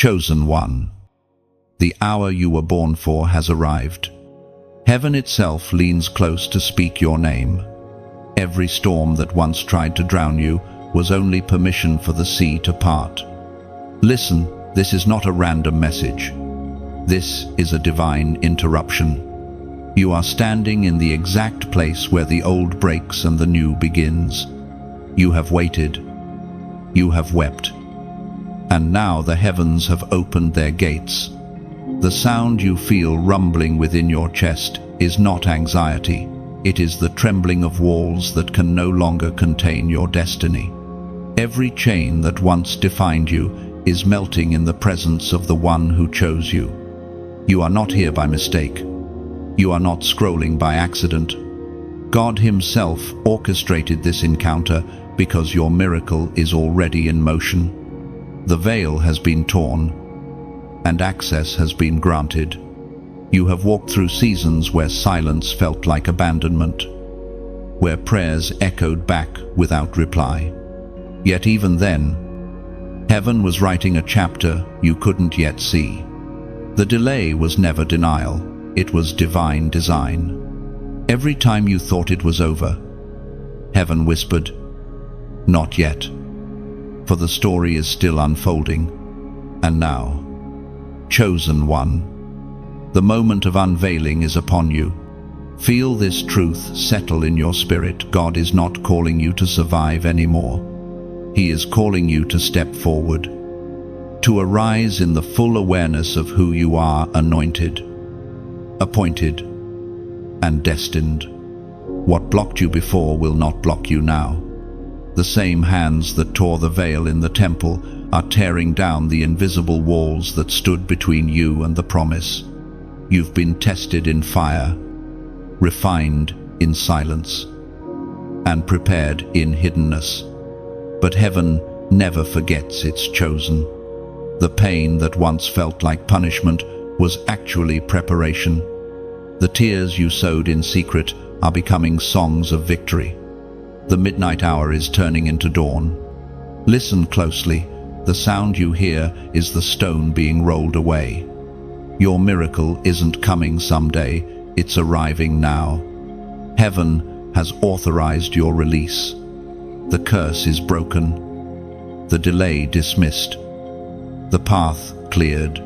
Chosen one. The hour you were born for has arrived. Heaven itself leans close to speak your name. Every storm that once tried to drown you was only permission for the sea to part. Listen, this is not a random message. This is a divine interruption. You are standing in the exact place where the old breaks and the new begins. You have waited. You have wept. And now the heavens have opened their gates. The sound you feel rumbling within your chest is not anxiety. It is the trembling of walls that can no longer contain your destiny. Every chain that once defined you is melting in the presence of the one who chose you. You are not here by mistake. You are not scrolling by accident. God Himself orchestrated this encounter because your miracle is already in motion. The veil has been torn, and access has been granted. You have walked through seasons where silence felt like abandonment, where prayers echoed back without reply. Yet even then, heaven was writing a chapter you couldn't yet see. The delay was never denial, it was divine design. Every time you thought it was over, heaven whispered, "Not yet," for the story is still unfolding. And now, chosen one, the moment of unveiling is upon you. Feel this truth settle in your spirit. God is not calling you to survive anymore. He is calling you to step forward, to arise in the full awareness of who you are, anointed, appointed, and destined. What blocked you before will not block you now. The same hands that tore the veil in the temple are tearing down the invisible walls that stood between you and the promise. You've been tested in fire, refined in silence, and prepared in hiddenness. But heaven never forgets its chosen. The pain that once felt like punishment was actually preparation. The tears you sowed in secret are becoming songs of victory. The midnight hour is turning into dawn. Listen closely. The sound you hear is the stone being rolled away. Your miracle isn't coming someday, it's arriving now. Heaven has authorized your release. The curse is broken, the delay dismissed, the path cleared.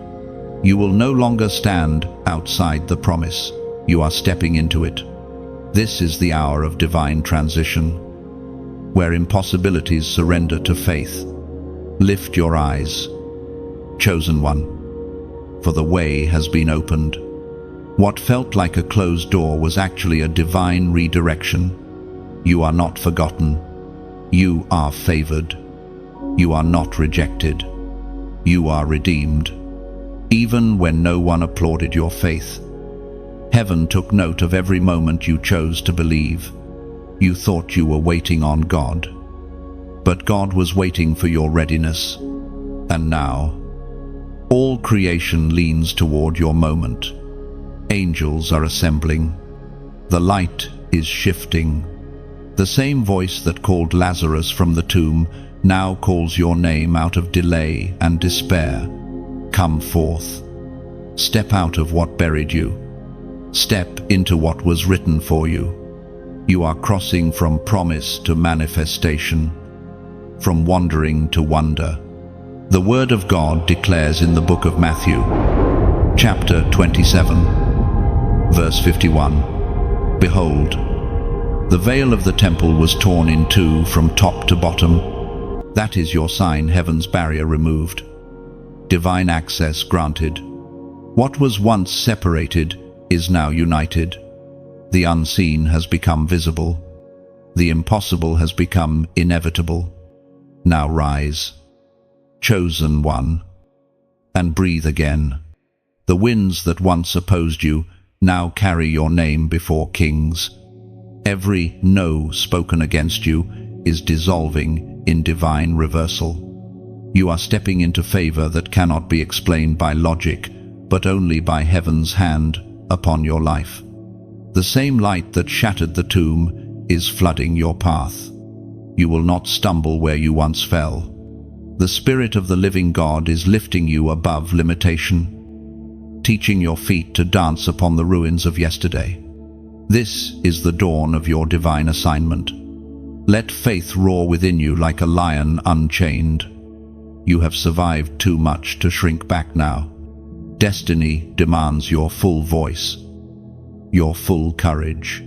You will no longer stand outside the promise. You are stepping into it. This is the hour of divine transition, where impossibilities surrender to faith. Lift your eyes, chosen one, for the way has been opened. What felt like a closed door was actually a divine redirection. You are not forgotten. You are favored. You are not rejected. You are redeemed. Even when no one applauded your faith, heaven took note of every moment you chose to believe. You thought you were waiting on God, but God was waiting for your readiness. And now, all creation leans toward your moment. Angels are assembling. The light is shifting. The same voice that called Lazarus from the tomb now calls your name out of delay and despair. Come forth. Step out of what buried you. Step into what was written for you. You are crossing from promise to manifestation, from wandering to wonder. The Word of God declares in the book of Matthew, chapter 27, verse 51, "Behold, the veil of the temple was torn in two from top to bottom. That is your sign, heaven's barrier removed. Divine access granted. What was once separated is now united. The unseen has become visible. The impossible has become inevitable. Now rise, chosen one, and breathe again. The winds that once opposed you now carry your name before kings. Every no spoken against you is dissolving in divine reversal. You are stepping into favor that cannot be explained by logic, but only by heaven's hand upon your life. The same light that shattered the tomb is flooding your path. You will not stumble where you once fell. The Spirit of the living God is lifting you above limitation, teaching your feet to dance upon the ruins of yesterday. This is the dawn of your divine assignment. Let faith roar within you like a lion unchained. You have survived too much to shrink back now. Destiny demands your full voice, your full courage,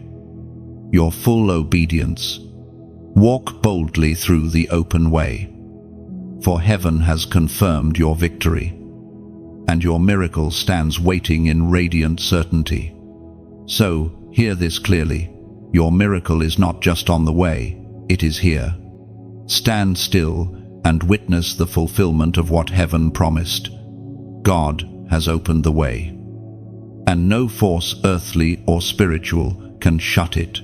your full obedience. Walk boldly through the open way, for heaven has confirmed your victory, and your miracle stands waiting in radiant certainty. So, hear this clearly. Your miracle is not just on the way, it is here. Stand still and witness the fulfillment of what heaven promised. God has opened the way, and no force, earthly or spiritual, can shut it.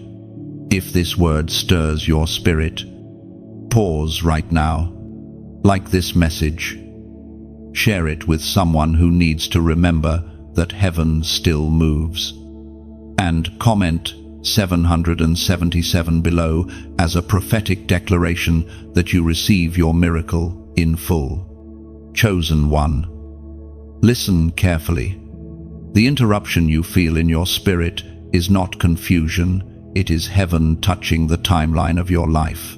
If this word stirs your spirit, pause right now. Like this message, share it with someone who needs to remember that heaven still moves. And comment 777 below as a prophetic declaration that you receive your miracle in full. Chosen one. Listen carefully. The interruption you feel in your spirit is not confusion, it is heaven touching the timeline of your life.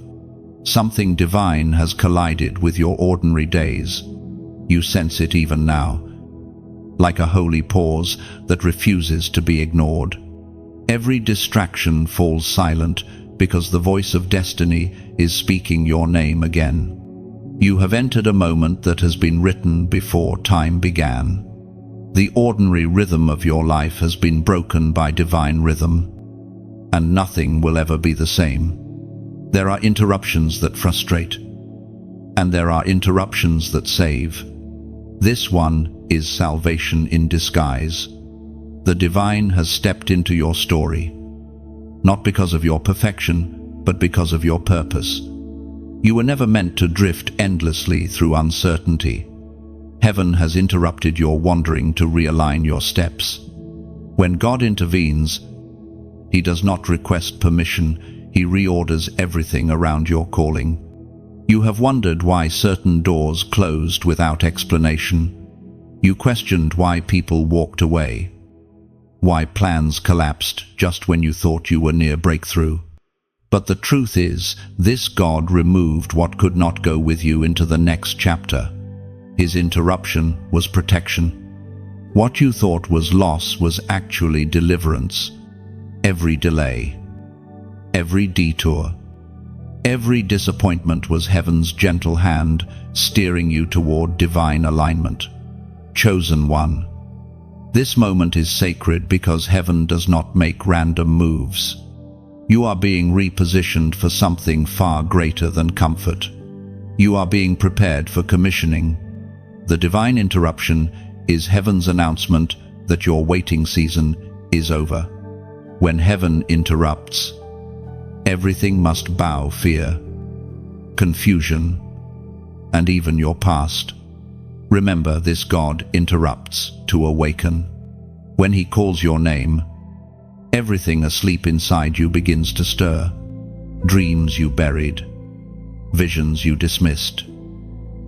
Something divine has collided with your ordinary days. You sense it even now, like a holy pause that refuses to be ignored. Every distraction falls silent because the voice of destiny is speaking your name again. You have entered a moment that has been written before time began. The ordinary rhythm of your life has been broken by divine rhythm, and nothing will ever be the same. There are interruptions that frustrate, and there are interruptions that save. This one is salvation in disguise. The divine has stepped into your story, not because of your perfection, but because of your purpose. You were never meant to drift endlessly through uncertainty. Heaven has interrupted your wandering to realign your steps. When God intervenes, He does not request permission, He reorders everything around your calling. You have wondered why certain doors closed without explanation. You questioned why people walked away, why plans collapsed just when you thought you were near breakthrough. But the truth is, this God removed what could not go with you into the next chapter. His interruption was protection. What you thought was loss was actually deliverance. Every delay, every detour, every disappointment was heaven's gentle hand steering you toward divine alignment. Chosen one. This moment is sacred because heaven does not make random moves. You are being repositioned for something far greater than comfort. You are being prepared for commissioning. The divine interruption is heaven's announcement that your waiting season is over. When heaven interrupts, everything must bow fear, confusion, and even your past. Remember, this God interrupts to awaken. When He calls your name, everything asleep inside you begins to stir. Dreams you buried, visions you dismissed,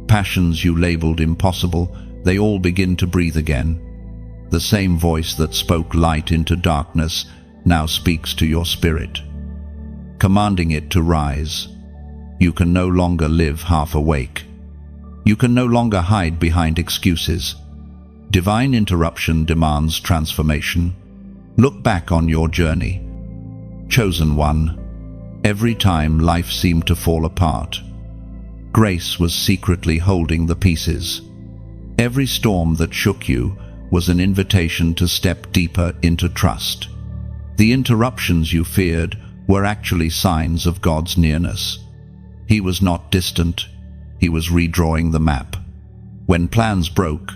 passions you labeled impossible, they all begin to breathe again. The same voice that spoke light into darkness now speaks to your spirit, commanding it to rise. You can no longer live half awake. You can no longer hide behind excuses. Divine interruption demands transformation. Look back on your journey. Chosen one. Every time life seemed to fall apart, grace was secretly holding the pieces. Every storm that shook you was an invitation to step deeper into trust. The interruptions you feared were actually signs of God's nearness. He was not distant, He was redrawing the map. When plans broke,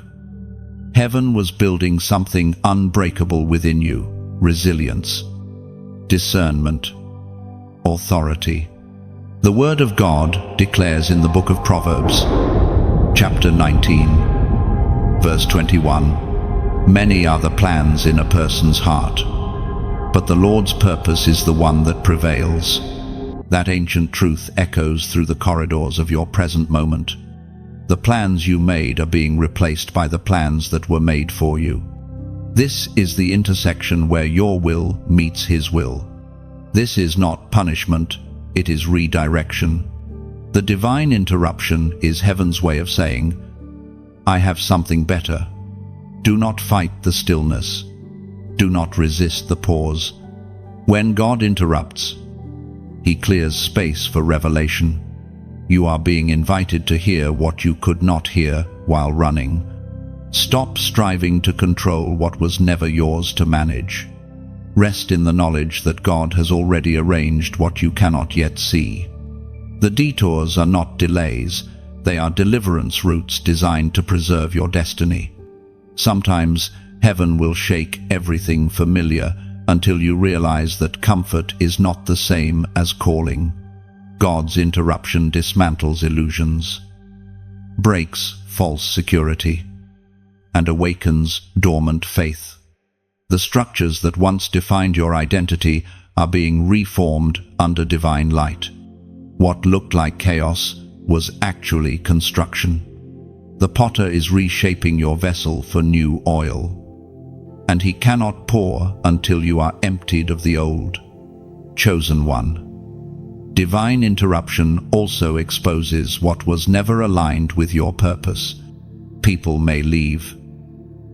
heaven was building something unbreakable within you: resilience, discernment, authority. The Word of God declares in the book of Proverbs, chapter 19, verse 21, "Many are the plans in a person's heart, but the Lord's purpose is the one that prevails." That ancient truth echoes through the corridors of your present moment. The plans you made are being replaced by the plans that were made for you. This is the intersection where your will meets His will. This is not punishment, it is redirection. The divine interruption is heaven's way of saying, I have something better. Do not fight the stillness. Do not resist the pause. When God interrupts, He clears space for revelation. You are being invited to hear what you could not hear while running. Stop striving to control what was never yours to manage. Rest in the knowledge that God has already arranged what you cannot yet see. The detours are not delays, they are deliverance routes designed to preserve your destiny. Sometimes heaven will shake everything familiar until you realize that comfort is not the same as calling. God's interruption dismantles illusions, breaks false security, and awakens dormant faith. The structures that once defined your identity are being reformed under divine light. What looked like chaos was actually construction. The potter is reshaping your vessel for new oil, and he cannot pour until you are emptied of the old. Chosen one. Divine interruption also exposes what was never aligned with your purpose. People may leave,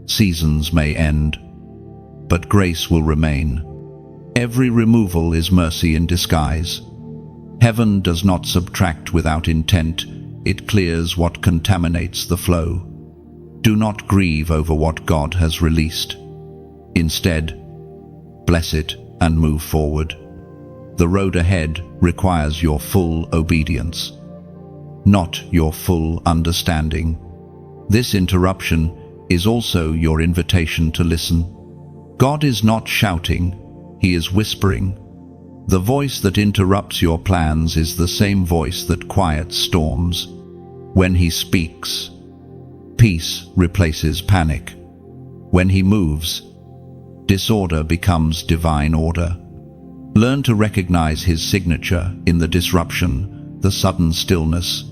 seasons may end, but grace will remain. Every removal is mercy in disguise. Heaven does not subtract without intent, it clears what contaminates the flow. Do not grieve over what God has released. Instead, bless it and move forward. The road ahead requires your full obedience, not your full understanding. This interruption is also your invitation to listen. God is not shouting, He is whispering. The voice that interrupts your plans is the same voice that quiets storms. When He speaks, peace replaces panic. When He moves, disorder becomes divine order. Learn to recognize His signature in the disruption, the sudden stillness,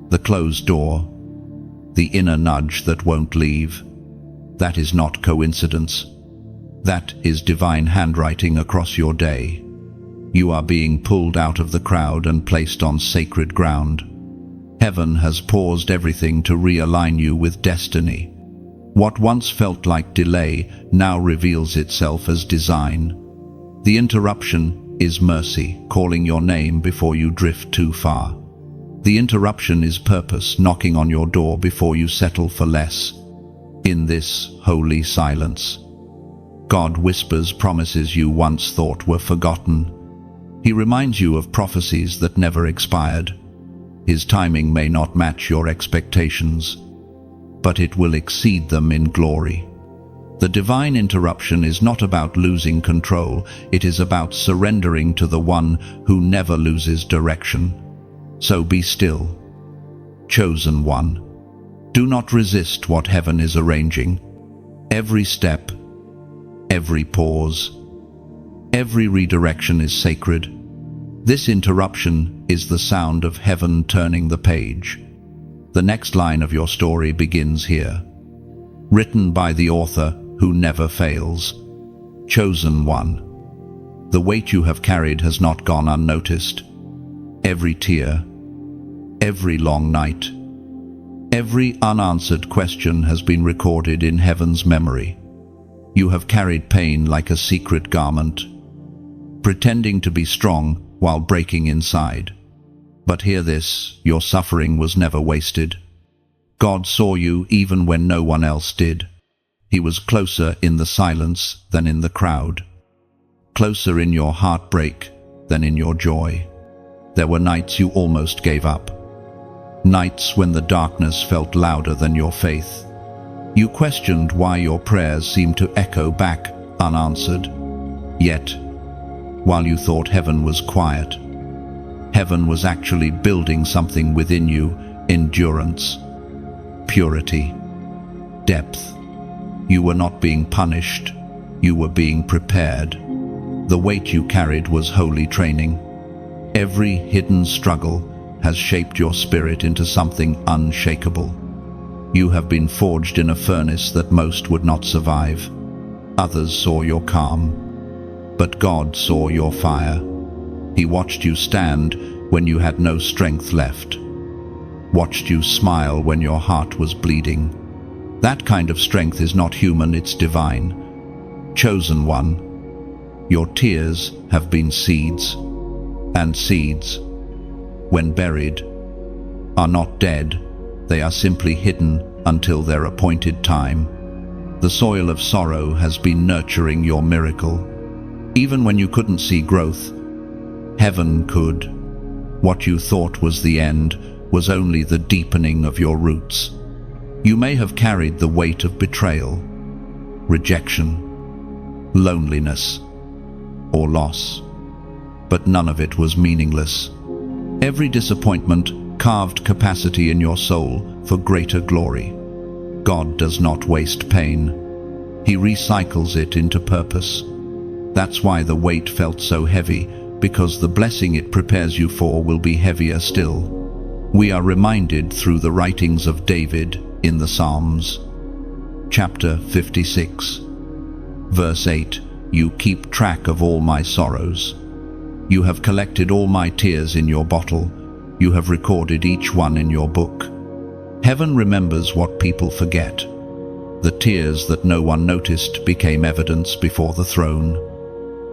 the closed door, the inner nudge that won't leave. That is not coincidence. That is divine handwriting across your day. You are being pulled out of the crowd and placed on sacred ground. Heaven has paused everything to realign you with destiny. What once felt like delay now reveals itself as design. The interruption is mercy, calling your name before you drift too far. The interruption is purpose, knocking on your door before you settle for less. In this holy silence, God whispers promises you once thought were forgotten. He reminds you of prophecies that never expired. His timing may not match your expectations, but it will exceed them in glory. The divine interruption is not about losing control, it is about surrendering to the one who never loses direction. So be still. Chosen one. Do not resist what heaven is arranging. Every step, every pause, every redirection is sacred. This interruption is the sound of heaven turning the page. The next line of your story begins here. Written by the author who never fails. Chosen one. The weight you have carried has not gone unnoticed. Every tear, every long night, every unanswered question has been recorded in heaven's memory. You have carried pain like a secret garment, pretending to be strong while breaking inside. But hear this, your suffering was never wasted. God saw you even when no one else did. He was closer in the silence than in the crowd, closer in your heartbreak than in your joy. There were nights you almost gave up, nights when the darkness felt louder than your faith. You questioned why your prayers seemed to echo back unanswered. Yet, while you thought heaven was quiet, heaven was actually building something within you: endurance, purity, depth. You were not being punished, you were being prepared. The weight you carried was holy training. Every hidden struggle, has shaped your spirit into something unshakable. You have been forged in a furnace that most would not survive. Others saw your calm, but God saw your fire. He watched you stand when you had no strength left, watched you smile when your heart was bleeding. That kind of strength is not human, it's divine. Chosen one, your tears have been seeds, and seeds, when buried, are not dead, they are simply hidden until their appointed time. The soil of sorrow has been nurturing your miracle. Even when you couldn't see growth, heaven could. What you thought was the end was only the deepening of your roots. You may have carried the weight of betrayal, rejection, loneliness, or loss, but none of it was meaningless. Every disappointment carved capacity in your soul for greater glory. God does not waste pain. He recycles it into purpose. That's why the weight felt so heavy, because the blessing it prepares you for will be heavier still. We are reminded through the writings of David in the Psalms. Chapter 56, verse 8, "You keep track of all my sorrows. You have collected all my tears in your bottle. You have recorded each one in your book." Heaven remembers what people forget. The tears that no one noticed became evidence before the throne.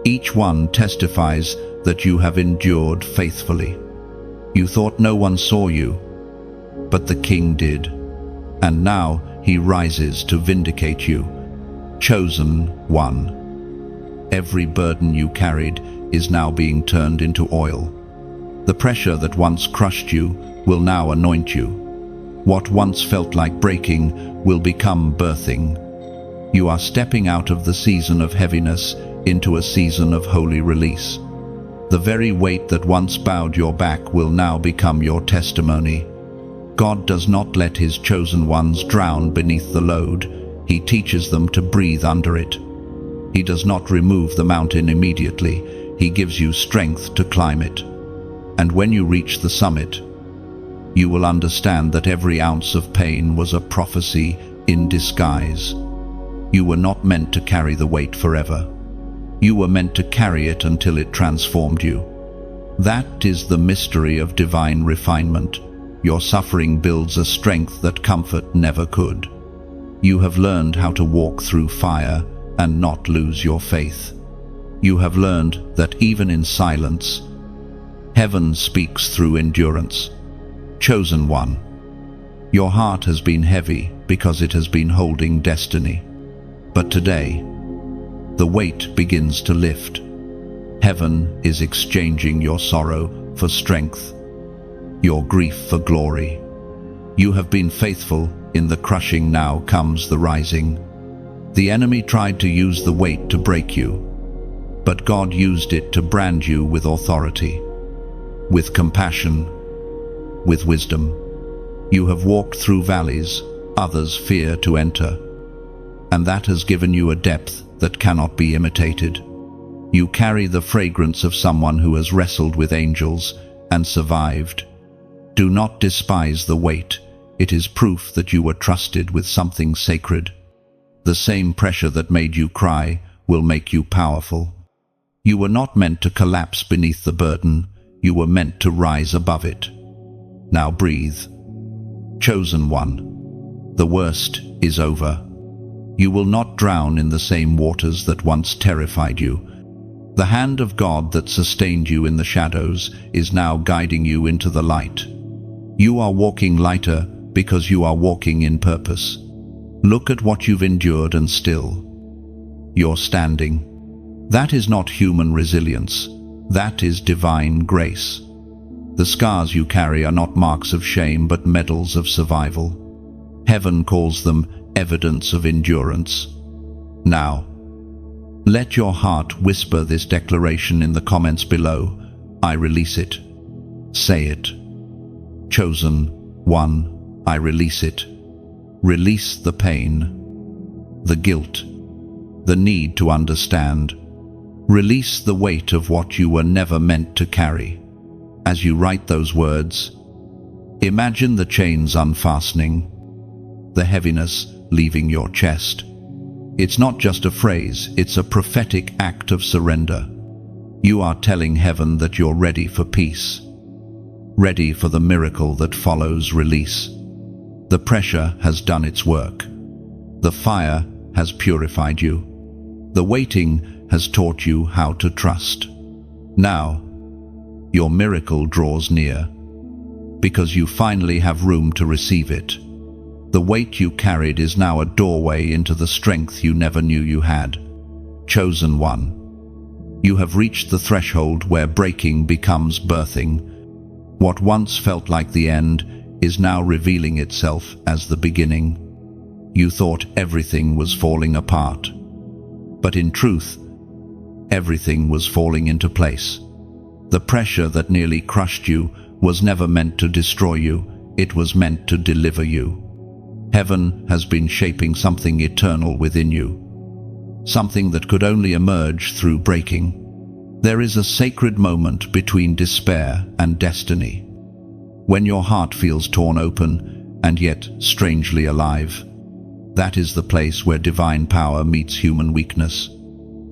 Each one testifies that you have endured faithfully. You thought no one saw you, but the King did. And now he rises to vindicate you. Chosen one. Every burden you carried is now being turned into oil. The pressure that once crushed you will now anoint you. What once felt like breaking will become birthing. You are stepping out of the season of heaviness into a season of holy release. The very weight that once bowed your back will now become your testimony. God does not let his chosen ones drown beneath the load. He teaches them to breathe under it. He does not remove the mountain immediately. He gives you strength to climb it. And when you reach the summit, you will understand that every ounce of pain was a prophecy in disguise. You were not meant to carry the weight forever. You were meant to carry it until it transformed you. That is the mystery of divine refinement. Your suffering builds a strength that comfort never could. You have learned how to walk through fire and not lose your faith. You have learned that even in silence, heaven speaks through endurance. Chosen one, your heart has been heavy because it has been holding destiny. But today, the weight begins to lift. Heaven is exchanging your sorrow for strength, your grief for glory. You have been faithful in the crushing, now comes the rising. The enemy tried to use the weight to break you, but God used it to brand you with authority, with compassion, with wisdom. You have walked through valleys others fear to enter, and that has given you a depth that cannot be imitated. You carry the fragrance of someone who has wrestled with angels and survived. Do not despise the weight. It is proof that you were trusted with something sacred. The same pressure that made you cry will make you powerful. You were not meant to collapse beneath the burden. You were meant to rise above it. Now breathe. Chosen one, the worst is over. You will not drown in the same waters that once terrified you. The hand of God that sustained you in the shadows is now guiding you into the light. You are walking lighter because you are walking in purpose. Look at what you've endured and still you're standing. That is not human resilience. That is divine grace. The scars you carry are not marks of shame but medals of survival. Heaven calls them evidence of endurance. Now, let your heart whisper this declaration in the comments below. I release it. Say it. Chosen one, I release it. Release the pain, the guilt, the need to understand. Release the weight of what you were never meant to carry. As you write those words, Imagine the chains unfastening, the heaviness leaving your chest. It's not just a phrase, it's a prophetic act of surrender. You are telling heaven that you're ready for peace, ready for the miracle that follows release. The pressure has done its work. The fire has purified you. The waiting has taught you how to trust. Now, your miracle draws near, because you finally have room to receive it. The weight you carried is now a doorway into the strength you never knew you had. Chosen one. You have reached the threshold where breaking becomes birthing. What once felt like the end is now revealing itself as the beginning. You thought everything was falling apart. But in truth, everything was falling into place. The pressure that nearly crushed you was never meant to destroy you, it was meant to deliver you. Heaven has been shaping something eternal within you, something that could only emerge through breaking. There is a sacred moment between despair and destiny, when your heart feels torn open and yet strangely alive. That is the place where divine power meets human weakness.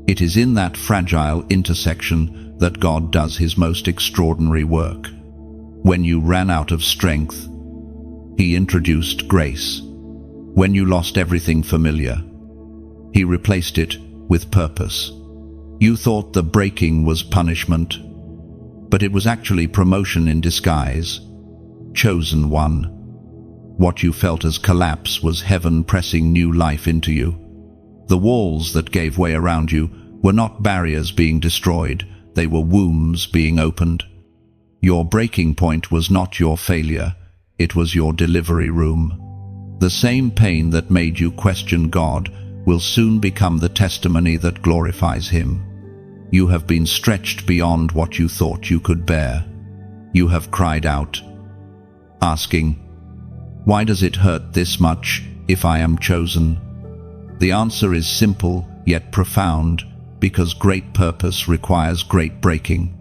It is in that fragile intersection that God does his most extraordinary work. When you ran out of strength, he introduced grace. When you lost everything familiar, he replaced it with purpose. You thought the breaking was punishment, but it was actually promotion in disguise. Chosen one. What you felt as collapse was heaven pressing new life into you. The walls that gave way around you were not barriers being destroyed, they were wombs being opened. Your breaking point was not your failure, it was your delivery room. The same pain that made you question God will soon become the testimony that glorifies him. You have been stretched beyond what you thought you could bear. You have cried out, asking, "Why does it hurt this much if I am chosen?" The answer is simple yet profound, because great purpose requires great breaking.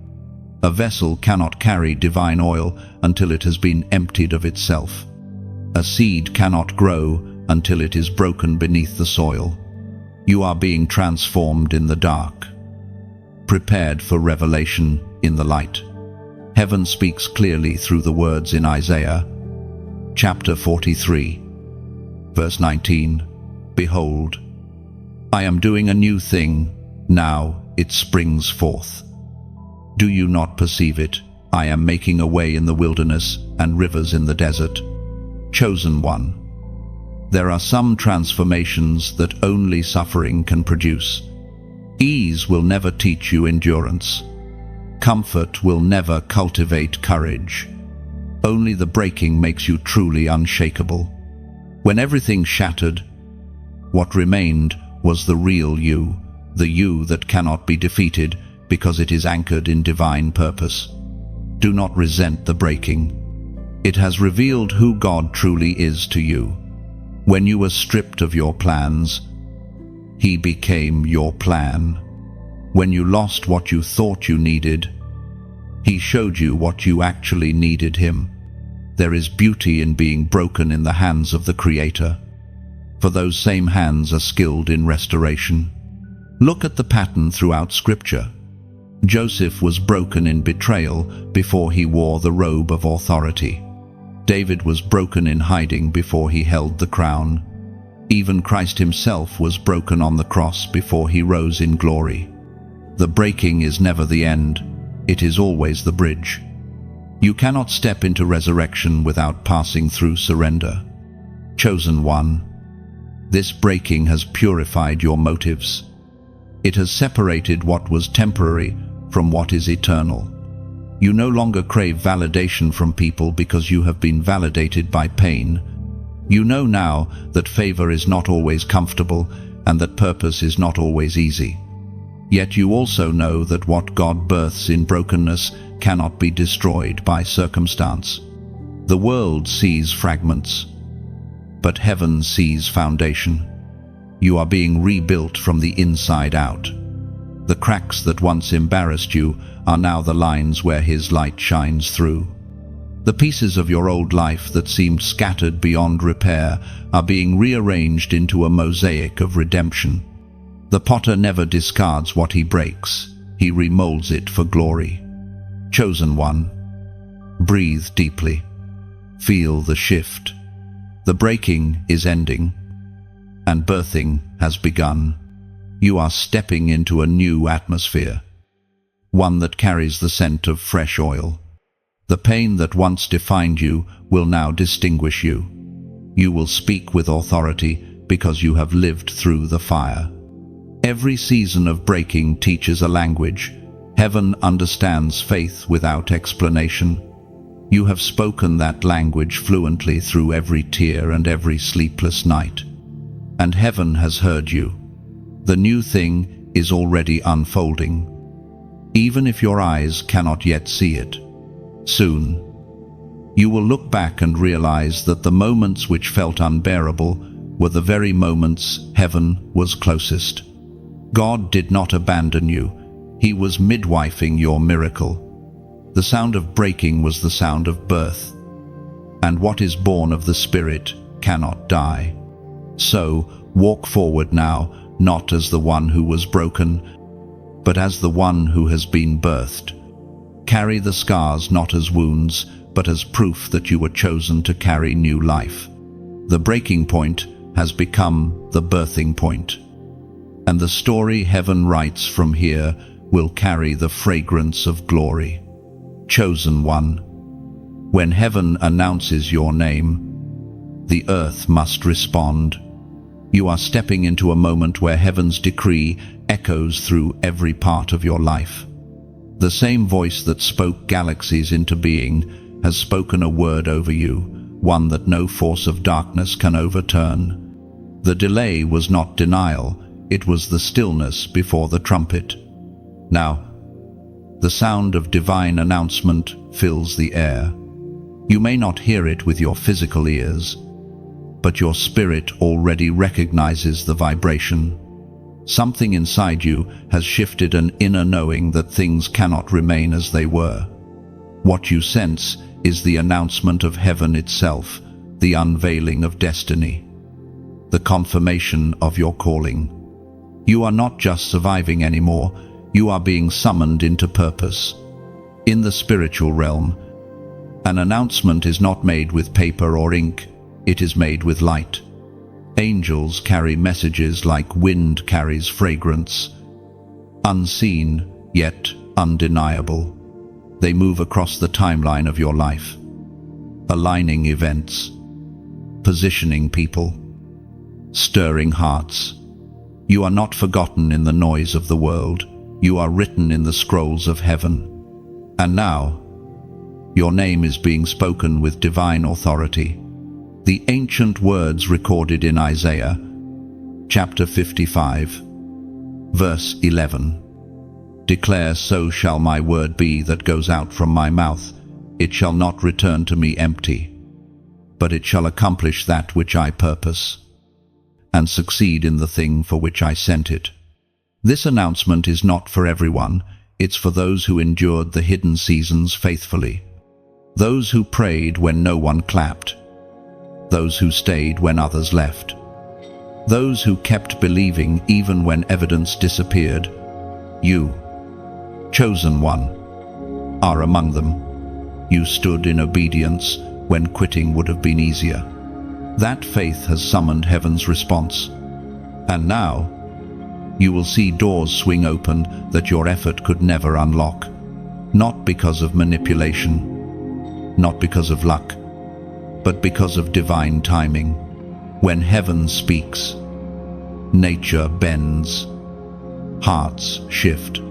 A vessel cannot carry divine oil until it has been emptied of itself. A seed cannot grow until it is broken beneath the soil. You are being transformed in the dark, prepared for revelation in the light. Heaven speaks clearly through the words in Isaiah, chapter 43, verse 19, "Behold, I am doing a new thing, now it springs forth. Do you not perceive it? I am making a way in the wilderness and rivers in the desert." Chosen one. There are some transformations that only suffering can produce. Ease will never teach you endurance. Comfort will never cultivate courage. Only the breaking makes you truly unshakable. When everything shattered, what remained was the real you, the you that cannot be defeated because it is anchored in divine purpose. Do not resent the breaking. It has revealed who God truly is to you. When you were stripped of your plans, he became your plan. When you lost what you thought you needed, he showed you what you actually needed him. There is beauty in being broken in the hands of the Creator, for those same hands are skilled in restoration. Look at the pattern throughout Scripture. Joseph was broken in betrayal before he wore the robe of authority. David was broken in hiding before he held the crown. Even Christ himself was broken on the cross before he rose in glory. The breaking is never the end, it is always the bridge. You cannot step into resurrection without passing through surrender. Chosen one, this breaking has purified your motives. It has separated what was temporary from what is eternal. You no longer crave validation from people because you have been validated by pain. You know now that favor is not always comfortable and that purpose is not always easy. Yet you also know that what God births in brokenness cannot be destroyed by circumstance. The world sees fragments, but heaven sees foundation. You are being rebuilt from the inside out. The cracks that once embarrassed you are now the lines where his light shines through. The pieces of your old life that seemed scattered beyond repair are being rearranged into a mosaic of redemption. The potter never discards what he breaks. He remolds it for glory. Chosen one, breathe deeply. Feel the shift. The breaking is ending, and birthing has begun. You are stepping into a new atmosphere, one that carries the scent of fresh oil. The pain that once defined you will now distinguish you. You will speak with authority because you have lived through the fire. Every season of breaking teaches a language. Heaven understands faith without explanation. You have spoken that language fluently through every tear and every sleepless night. And heaven has heard you. The new thing is already unfolding, even if your eyes cannot yet see it. Soon, you will look back and realize that the moments which felt unbearable were the very moments heaven was closest. God did not abandon you. He was midwifing your miracle. The sound of breaking was the sound of birth, and what is born of the Spirit cannot die. So, walk forward now, not as the one who was broken, but as the one who has been birthed. Carry the scars not as wounds, but as proof that you were chosen to carry new life. The breaking point has become the birthing point, and the story heaven writes from here will carry the fragrance of glory. Chosen one, when heaven announces your name, the earth must respond. You are stepping into a moment where heaven's decree echoes through every part of your life. The same voice that spoke galaxies into being has spoken a word over you, one that no force of darkness can overturn. The delay was not denial, it was the stillness before the trumpet. Now, the sound of divine announcement fills the air. You may not hear it with your physical ears, but your spirit already recognizes the vibration. Something inside you has shifted, an inner knowing that things cannot remain as they were. What you sense is the announcement of heaven itself, the unveiling of destiny, the confirmation of your calling. You are not just surviving anymore, you are being summoned into purpose. In the spiritual realm, an announcement is not made with paper or ink, it is made with light. Angels carry messages like wind carries fragrance. Unseen, yet undeniable. They move across the timeline of your life, aligning events, positioning people, stirring hearts. You are not forgotten in the noise of the world. You are written in the scrolls of heaven. And now, your name is being spoken with divine authority. The ancient words recorded in Isaiah, chapter 55, verse 11, declare, "So shall my word be that goes out from my mouth. It shall not return to me empty, but it shall accomplish that which I purpose, and succeed in the thing for which I sent it." This announcement is not for everyone. It's for those who endured the hidden seasons faithfully, those who prayed when no one clapped, those who stayed when others left, those who kept believing even when evidence disappeared. You, chosen one, are among them. You stood in obedience when quitting would have been easier. That faith has summoned heaven's response. And now, you will see doors swing open that your effort could never unlock. Not because of manipulation, not because of luck, but because of divine timing. When heaven speaks, nature bends, hearts shift,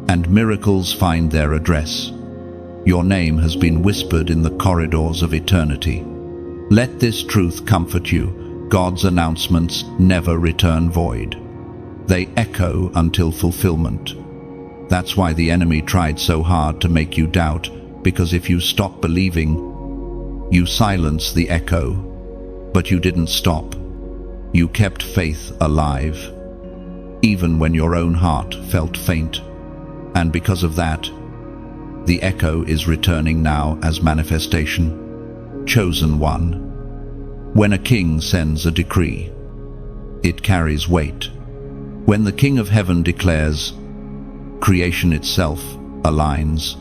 and miracles find their address. Your name has been whispered in the corridors of eternity. Let this truth comfort you. God's announcements never return void. They echo until fulfillment. That's why the enemy tried so hard to make you doubt, because if you stop believing, you silence the echo. But you didn't stop. You kept faith alive, even when your own heart felt faint. And because of that, The echo is returning now as manifestation. Chosen one. When a king sends a decree, it carries weight. When the King of Heaven declares, creation itself aligns.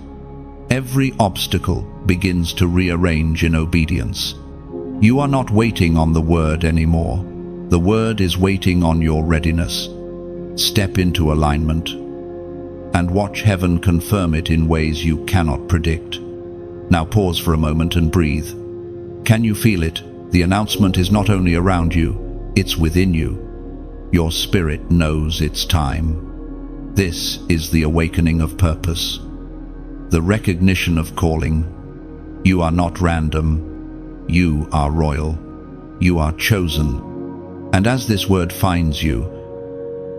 Every obstacle begins to rearrange in obedience. You are not waiting on the word anymore. The word is waiting on your readiness. Step into alignment and watch heaven confirm it in ways you cannot predict. Now pause for a moment and breathe. Can you feel it? The announcement is not only around you, it's within you. Your spirit knows it's time. This is the awakening of purpose, the recognition of calling. You are not random. You are royal. You are chosen. And as this word finds you,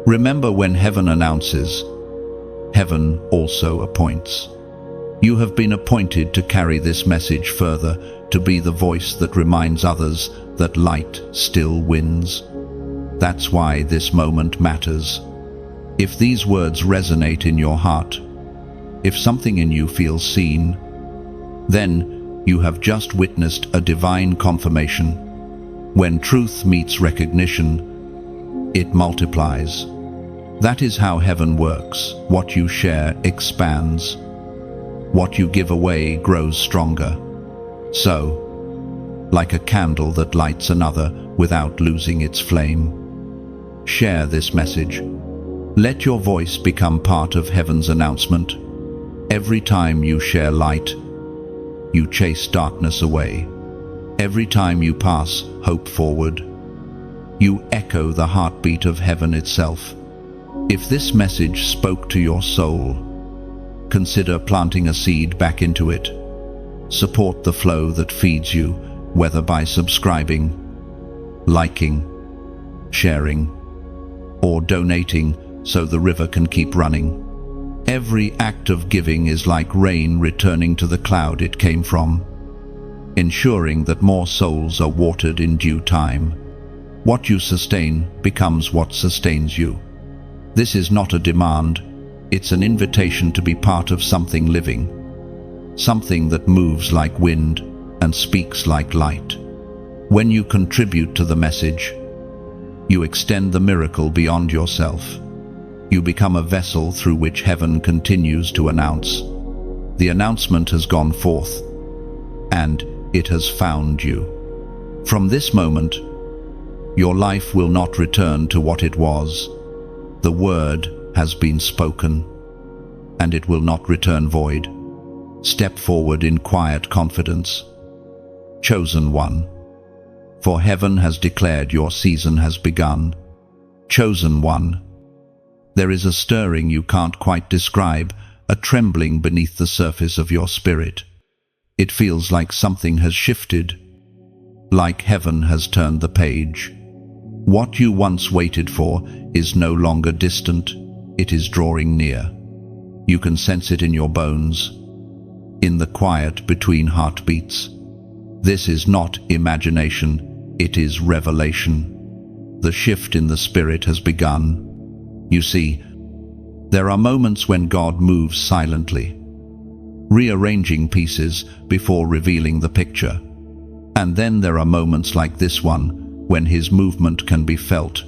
remember when heaven announces, heaven also appoints. You have been appointed to carry this message further, to be the voice that reminds others that light still wins. That's why this moment matters. If these words resonate in your heart, if something in you feels seen, then you have just witnessed a divine confirmation. When truth meets recognition, it multiplies. That is how heaven works. What you share expands. What you give away grows stronger. So, like a candle that lights another without losing its flame, share this message. Let your voice become part of heaven's announcement. Every time you share light, you chase darkness away. Every time you pass hope forward, you echo the heartbeat of heaven itself. If this message spoke to your soul, consider planting a seed back into it. Support the flow that feeds you, whether by subscribing, liking, sharing, or donating so the river can keep running. Every act of giving is like rain returning to the cloud it came from, ensuring that more souls are watered in due time. What you sustain becomes what sustains you. This is not a demand, it's an invitation to be part of something living, something that moves like wind and speaks like light. When you contribute to the message, you extend the miracle beyond yourself. You become a vessel through which heaven continues to announce. The announcement has gone forth, and it has found you. From this moment, your life will not return to what it was. The word has been spoken, and it will not return void. Step forward in quiet confidence. Chosen one. For heaven has declared your season has begun. Chosen one. There is a stirring you can't quite describe, a trembling beneath the surface of your spirit. It feels like something has shifted, like heaven has turned the page. What you once waited for is no longer distant, it is drawing near. You can sense it in your bones, in the quiet between heartbeats. This is not imagination, it is revelation. The shift in the spirit has begun. You see, there are moments when God moves silently, rearranging pieces before revealing the picture. And then there are moments like this one, when his movement can be felt.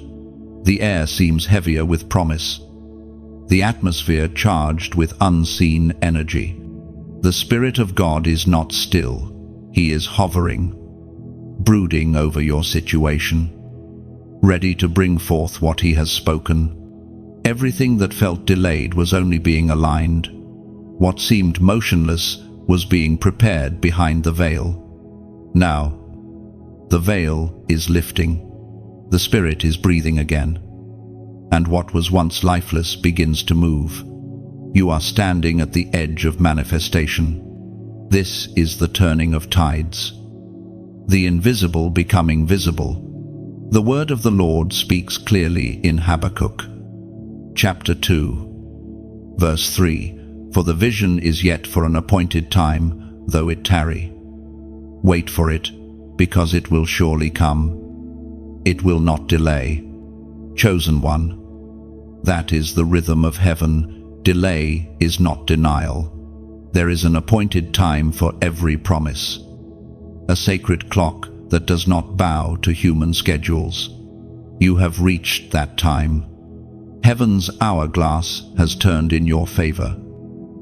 The air seems heavier with promise, the atmosphere charged with unseen energy. The Spirit of God is not still, he is hovering, brooding over your situation, ready to bring forth what he has spoken. Everything that felt delayed was only being aligned. What seemed motionless was being prepared behind the veil. Now, the veil is lifting. The Spirit is breathing again. And what was once lifeless begins to move. You are standing at the edge of manifestation. This is the turning of tides. The invisible becoming visible. The word of the Lord speaks clearly in Habakkuk. Chapter 2, verse 3. For the vision is yet for an appointed time, though it tarry. Wait for it, because it will surely come. It will not delay. Chosen one. That is the rhythm of heaven. Delay is not denial. There is an appointed time for every promise, a sacred clock that does not bow to human schedules. You have reached that time. Heaven's hourglass has turned in your favor.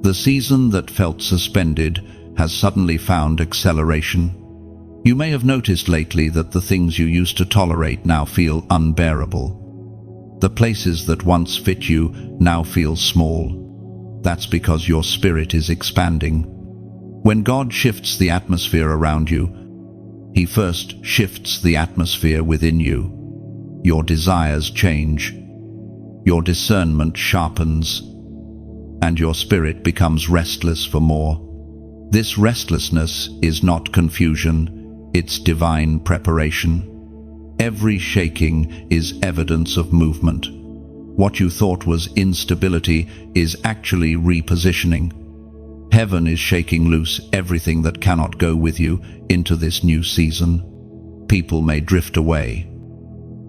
The season that felt suspended has suddenly found acceleration. You may have noticed lately that the things you used to tolerate now feel unbearable. The places that once fit you now feel small. That's because your spirit is expanding. When God shifts the atmosphere around you, He first shifts the atmosphere within you. Your desires change, your discernment sharpens, and your spirit becomes restless for more. This restlessness is not confusion, it's divine preparation. Every shaking is evidence of movement. What you thought was instability is actually repositioning. Heaven is shaking loose everything that cannot go with you into this new season. People may drift away.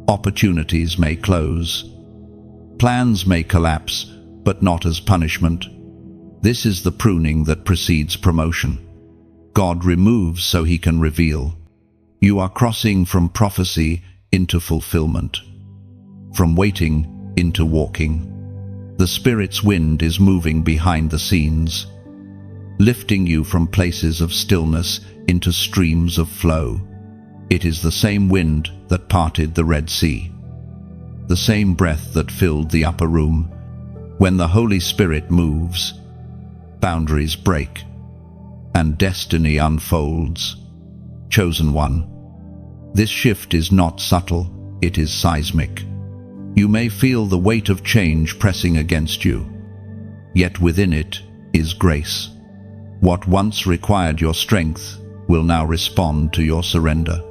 Opportunities may close. Plans may collapse, but not as punishment. This is the pruning that precedes promotion. God removes so He can reveal. You are crossing from prophecy into fulfillment, from waiting into walking. The Spirit's wind is moving behind the scenes, lifting you from places of stillness into streams of flow. It is the same wind that parted the Red Sea, the same breath that filled the upper room. When the Holy Spirit moves, boundaries break, and destiny unfolds. Chosen one, this shift is not subtle, it is seismic. You may feel the weight of change pressing against you, yet within it is grace. What once required your strength will now respond to your surrender.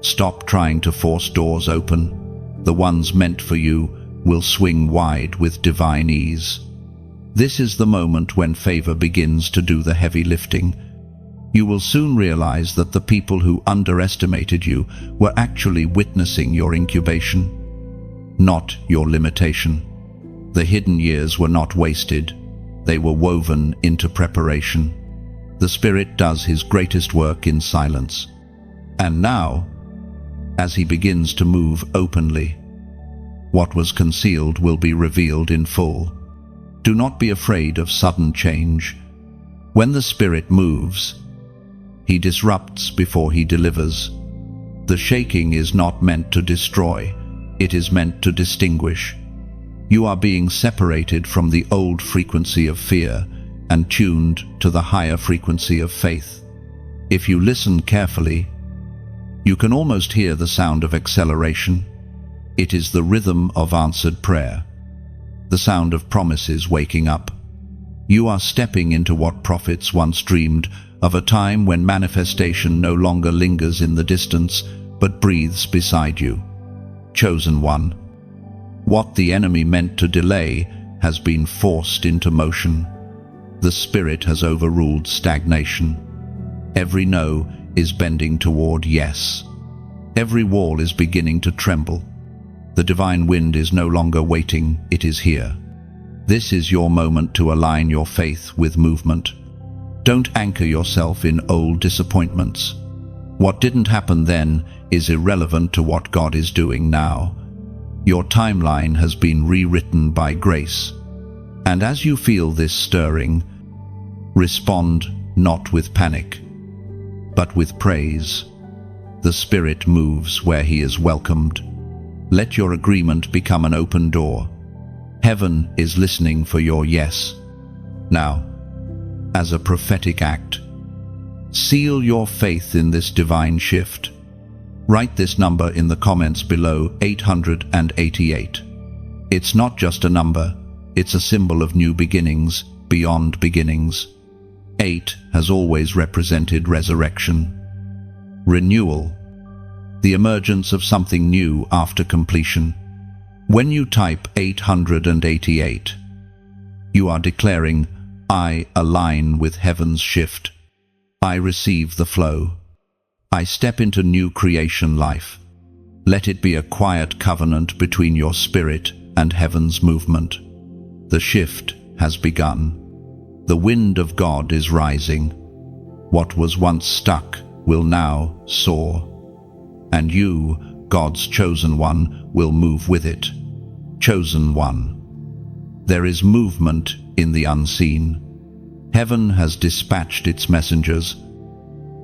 Stop trying to force doors open. The ones meant for you will swing wide with divine ease. This is the moment when favor begins to do the heavy lifting. You will soon realize that the people who underestimated you were actually witnessing your incubation, not your limitation. The hidden years were not wasted. They were woven into preparation. The Spirit does His greatest work in silence. And now, as He begins to move openly, what was concealed will be revealed in full. Do not be afraid of sudden change. When the Spirit moves, He disrupts before He delivers. The shaking is not meant to destroy, it is meant to distinguish. You are being separated from the old frequency of fear and tuned to the higher frequency of faith. If you listen carefully, you can almost hear the sound of acceleration. It is the rhythm of answered prayer, the sound of promises waking up. You are stepping into what prophets once dreamed of, a time when manifestation no longer lingers in the distance, but breathes beside you. Chosen one, what the enemy meant to delay has been forced into motion. The Spirit has overruled stagnation. Every no is bending toward yes. Every wall is beginning to tremble. The divine wind is no longer waiting, it is here. This is your moment to align your faith with movement. Don't anchor yourself in old disappointments. What didn't happen then is irrelevant to what God is doing now. Your timeline has been rewritten by grace. And as you feel this stirring, respond not with panic, but with praise. The Spirit moves where He is welcomed. Let your agreement become an open door. Heaven is listening for your yes. Now, as a prophetic act, seal your faith in this divine shift. Write this number in the comments below: 888. It's not just a number, it's a symbol of new beginnings, beyond beginnings. 8 has always represented resurrection, renewal, the emergence of something new after completion. When you type 888, you are declaring, I align with heaven's shift. I receive the flow. I step into new creation life. Let it be a quiet covenant between your spirit and heaven's movement. The shift has begun. The wind of God is rising. What was once stuck will now soar. And you, God's chosen one, will move with it. Chosen one. There is movement in the unseen. Heaven has dispatched its messengers,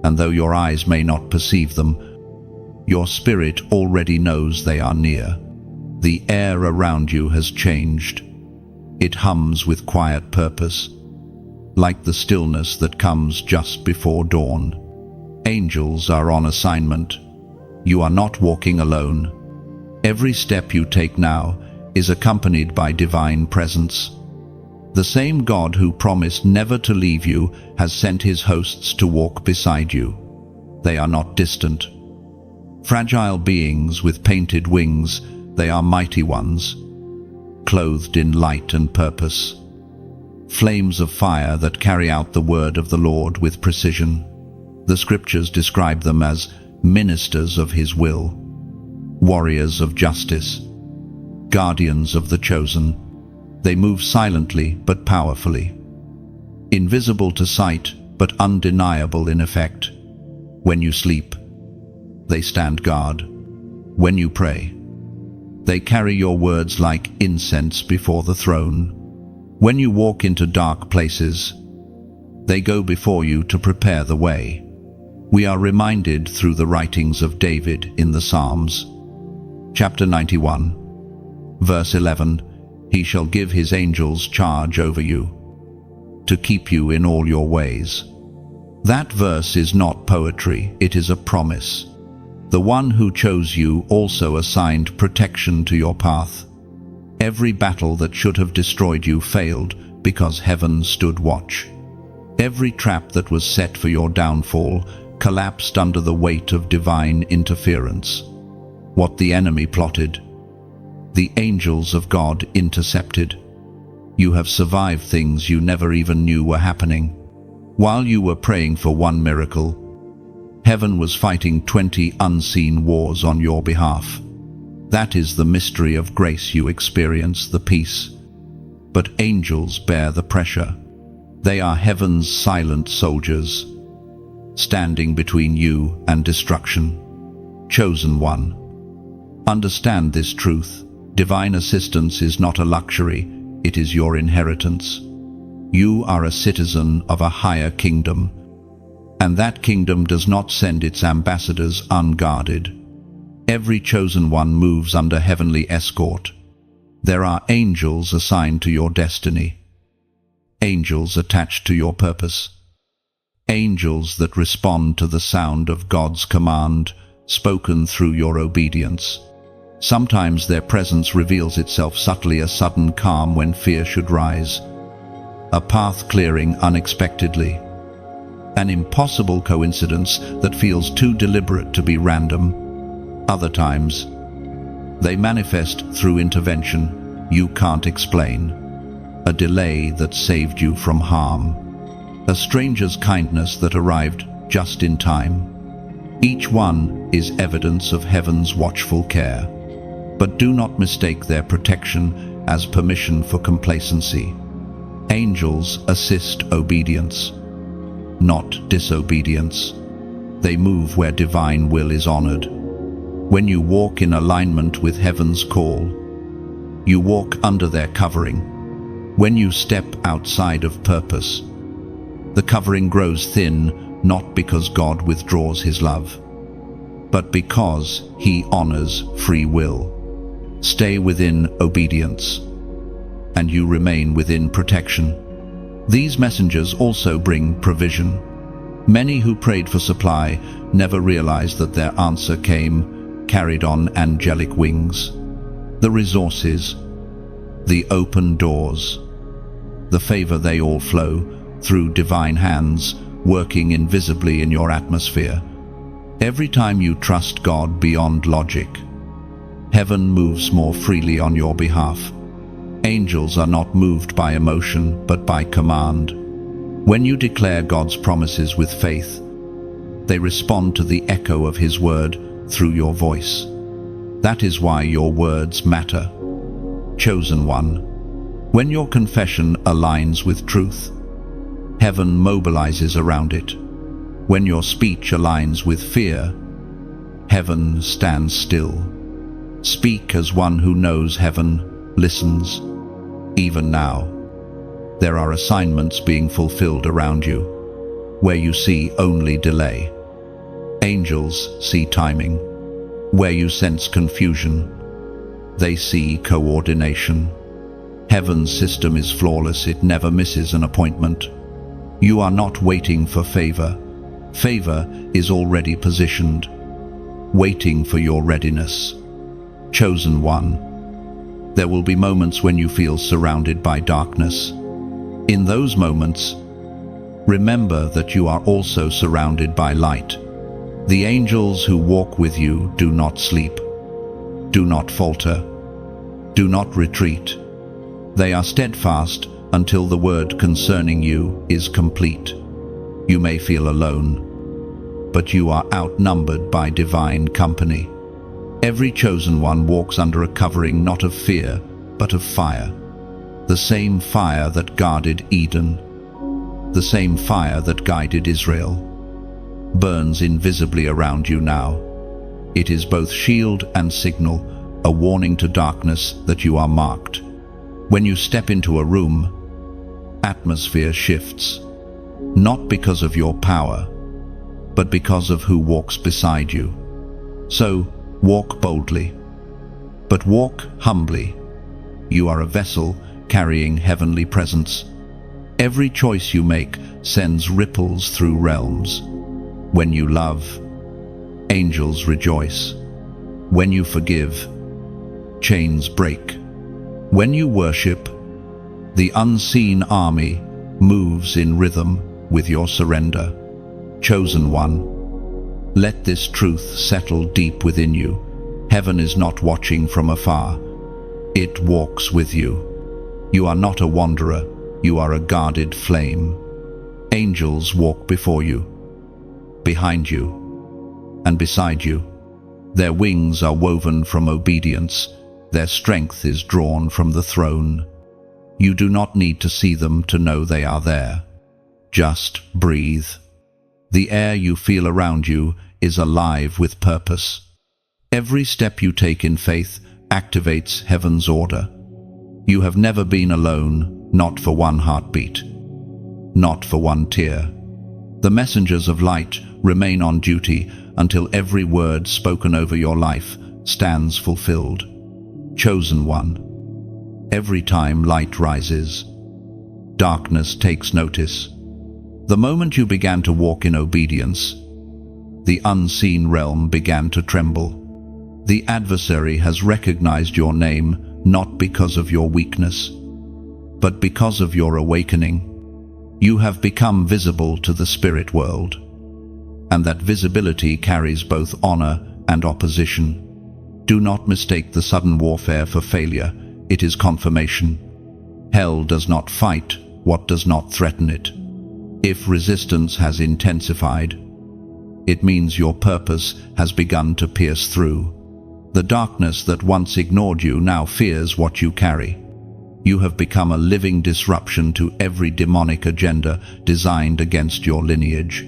and though your eyes may not perceive them, your spirit already knows they are near. The air around you has changed. It hums with quiet purpose, like the stillness that comes just before dawn. Angels are on assignment. You are not walking alone. Every step you take now is accompanied by divine presence. The same God who promised never to leave you has sent his hosts to walk beside you. They are not distant. Fragile beings with painted wings, they are mighty ones, clothed in light and purpose. Flames of fire that carry out the word of the Lord with precision. The scriptures describe them as ministers of his will, warriors of justice, guardians of the chosen. They move silently but powerfully, invisible to sight but undeniable in effect. When you sleep, they stand guard. When you pray, they carry your words like incense before the throne. When you walk into dark places, they go before you to prepare the way. We are reminded through the writings of David in the Psalms. Chapter 91, verse 11, He shall give his angels charge over you, to keep you in all your ways. That verse is not poetry, it is a promise. The one who chose you also assigned protection to your path. Every battle that should have destroyed you failed because heaven stood watch. Every trap that was set for your downfall collapsed under the weight of divine interference. What the enemy plotted, the angels of God intercepted. You have survived things you never even knew were happening. While you were praying for one miracle, heaven was fighting 20 unseen wars on your behalf. That is the mystery of grace. You experience the peace, but angels bear the pressure. They are heaven's silent soldiers, standing between you and destruction. Chosen one. Understand this truth. Divine assistance is not a luxury, it is your inheritance. You are a citizen of a higher kingdom, and that kingdom does not send its ambassadors unguarded. Every chosen one moves under heavenly escort. There are angels assigned to your destiny, angels attached to your purpose, angels that respond to the sound of God's command, spoken through your obedience. Sometimes their presence reveals itself subtly, a sudden calm when fear should rise, a path clearing unexpectedly, an impossible coincidence that feels too deliberate to be random. Other times, they manifest through intervention you can't explain, a delay that saved you from harm, a stranger's kindness that arrived just in time. Each one is evidence of heaven's watchful care, but do not mistake their protection as permission for complacency. Angels assist obedience, not disobedience. They move where divine will is honored. When you walk in alignment with heaven's call, you walk under their covering. When you step outside of purpose, the covering grows thin, not because God withdraws his love, but because he honors free will. Stay within obedience, and you remain within protection. These messengers also bring provision. Many who prayed for supply never realized that their answer came carried on angelic wings. The resources, the open doors, the favor, they all flow through divine hands working invisibly in your atmosphere. Every time you trust God beyond logic, heaven moves more freely on your behalf. Angels are not moved by emotion, but by command. When you declare God's promises with faith, they respond to the echo of his word through your voice. That is why your words matter. Chosen one. When your confession aligns with truth, heaven mobilizes around it. When your speech aligns with fear, heaven stands still. Speak as one who knows heaven listens. Even now, there are assignments being fulfilled around you, where you see only delay. Angels see timing. Where you sense confusion, they see coordination. Heaven's system is flawless, it never misses an appointment. You are not waiting for favor. Favor is already positioned, waiting for your readiness. Chosen one, there will be moments when you feel surrounded by darkness. In those moments, remember that you are also surrounded by light. The angels who walk with you do not sleep, do not falter, do not retreat. They are steadfast until the word concerning you is complete. You may feel alone, but you are outnumbered by divine company. Every chosen one walks under a covering not of fear, but of fire. The same fire that guarded Eden, the same fire that guided Israel, burns invisibly around you now. It is both shield and signal, a warning to darkness that you are marked. When you step into a room, atmosphere shifts, not because of your power, but because of who walks beside you. So, walk boldly, but walk humbly. You are a vessel carrying heavenly presence. Every choice you make sends ripples through realms. When you love, angels rejoice. When you forgive, chains break. When you worship, the unseen army moves in rhythm with your surrender. Chosen one, let this truth settle deep within you. Heaven is not watching from afar. It walks with you. You are not a wanderer, you are a guarded flame. Angels walk before you, behind you, and beside you. Their wings are woven from obedience. Their strength is drawn from the throne. You do not need to see them to know they are there. Just breathe. The air you feel around you is alive with purpose. Every step you take in faith activates heaven's order. You have never been alone, not for one heartbeat, not for one tear. The messengers of light remain on duty until every word spoken over your life stands fulfilled. Chosen one, every time light rises, darkness takes notice. The moment you began to walk in obedience, the unseen realm began to tremble. The adversary has recognized your name not because of your weakness, but because of your awakening. You have become visible to the spirit world, and that visibility carries both honor and opposition. Do not mistake the sudden warfare for failure. It is confirmation. Hell does not fight what does not threaten it. If resistance has intensified, it means your purpose has begun to pierce through. The darkness that once ignored you now fears what you carry. You have become a living disruption to every demonic agenda designed against your lineage.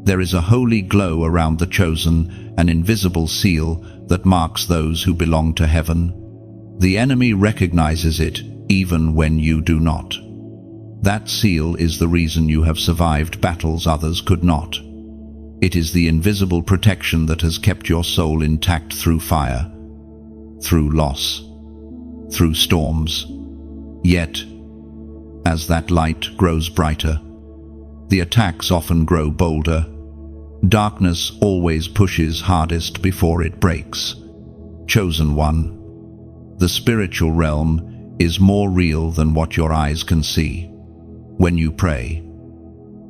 There is a holy glow around the chosen, an invisible seal that marks those who belong to heaven. The enemy recognizes it even when you do not. That seal is the reason you have survived battles others could not. It is the invisible protection that has kept your soul intact through fire, through loss, through storms. Yet, as that light grows brighter, the attacks often grow bolder. Darkness always pushes hardest before it breaks. Chosen one, the spiritual realm is more real than what your eyes can see. When you pray,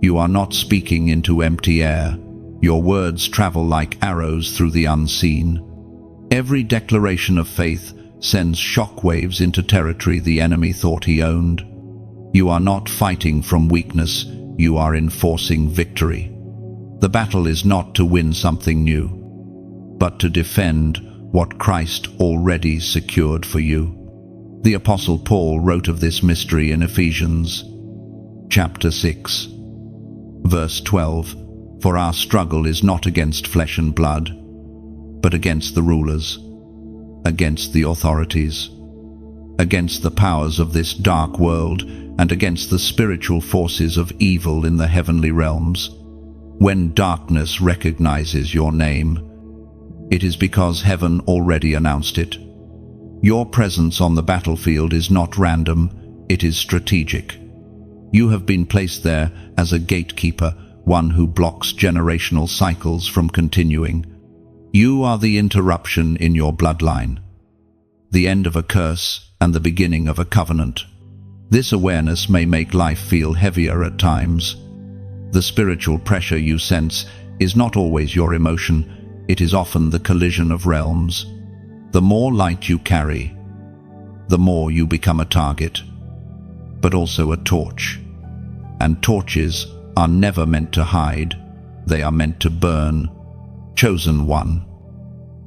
you are not speaking into empty air. Your words travel like arrows through the unseen. Every declaration of faith sends shockwaves into territory the enemy thought he owned. You are not fighting from weakness, you are enforcing victory. The battle is not to win something new, but to defend what Christ already secured for you. The Apostle Paul wrote of this mystery in Ephesians. chapter 6, verse 12, "For our struggle is not against flesh and blood, but against the rulers, against the authorities, against the powers of this dark world, and against the spiritual forces of evil in the heavenly realms." When darkness recognizes your name, it is because heaven already announced it. Your presence on the battlefield is not random, it is strategic. You have been placed there as a gatekeeper, one who blocks generational cycles from continuing. You are the interruption in your bloodline, the end of a curse and the beginning of a covenant. This awareness may make life feel heavier at times. The spiritual pressure you sense is not always your emotion, it is often the collision of realms. The more light you carry, the more you become a target, but also a torch. And torches are never meant to hide, they are meant to burn. Chosen one,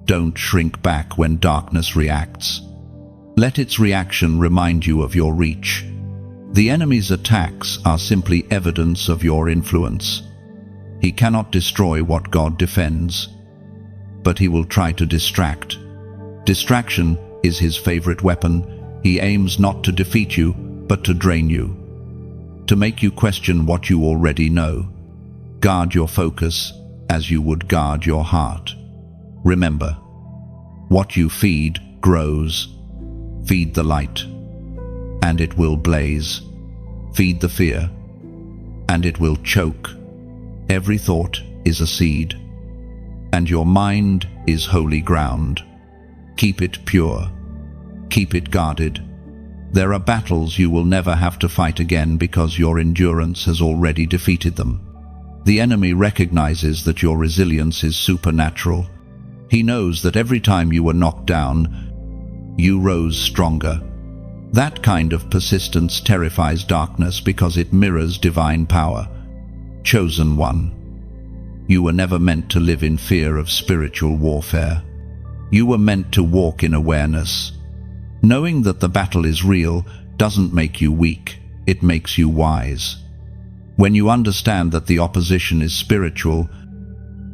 don't shrink back when darkness reacts. Let its reaction remind you of your reach. The enemy's attacks are simply evidence of your influence. He cannot destroy what God defends, but he will try to distract. Distraction is his favorite weapon. He aims not to defeat you, but to drain you, to make you question what you already know. Guard your focus as you would guard your heart. Remember, what you feed grows. Feed the light, and it will blaze. Feed the fear, and it will choke. Every thought is a seed, and your mind is holy ground. Keep it pure. Keep it guarded. There are battles you will never have to fight again because your endurance has already defeated them. The enemy recognizes that your resilience is supernatural. He knows that every time you were knocked down, you rose stronger. That kind of persistence terrifies darkness because it mirrors divine power. Chosen one, you were never meant to live in fear of spiritual warfare. You were meant to walk in awareness. Knowing that the battle is real doesn't make you weak, it makes you wise. When you understand that the opposition is spiritual,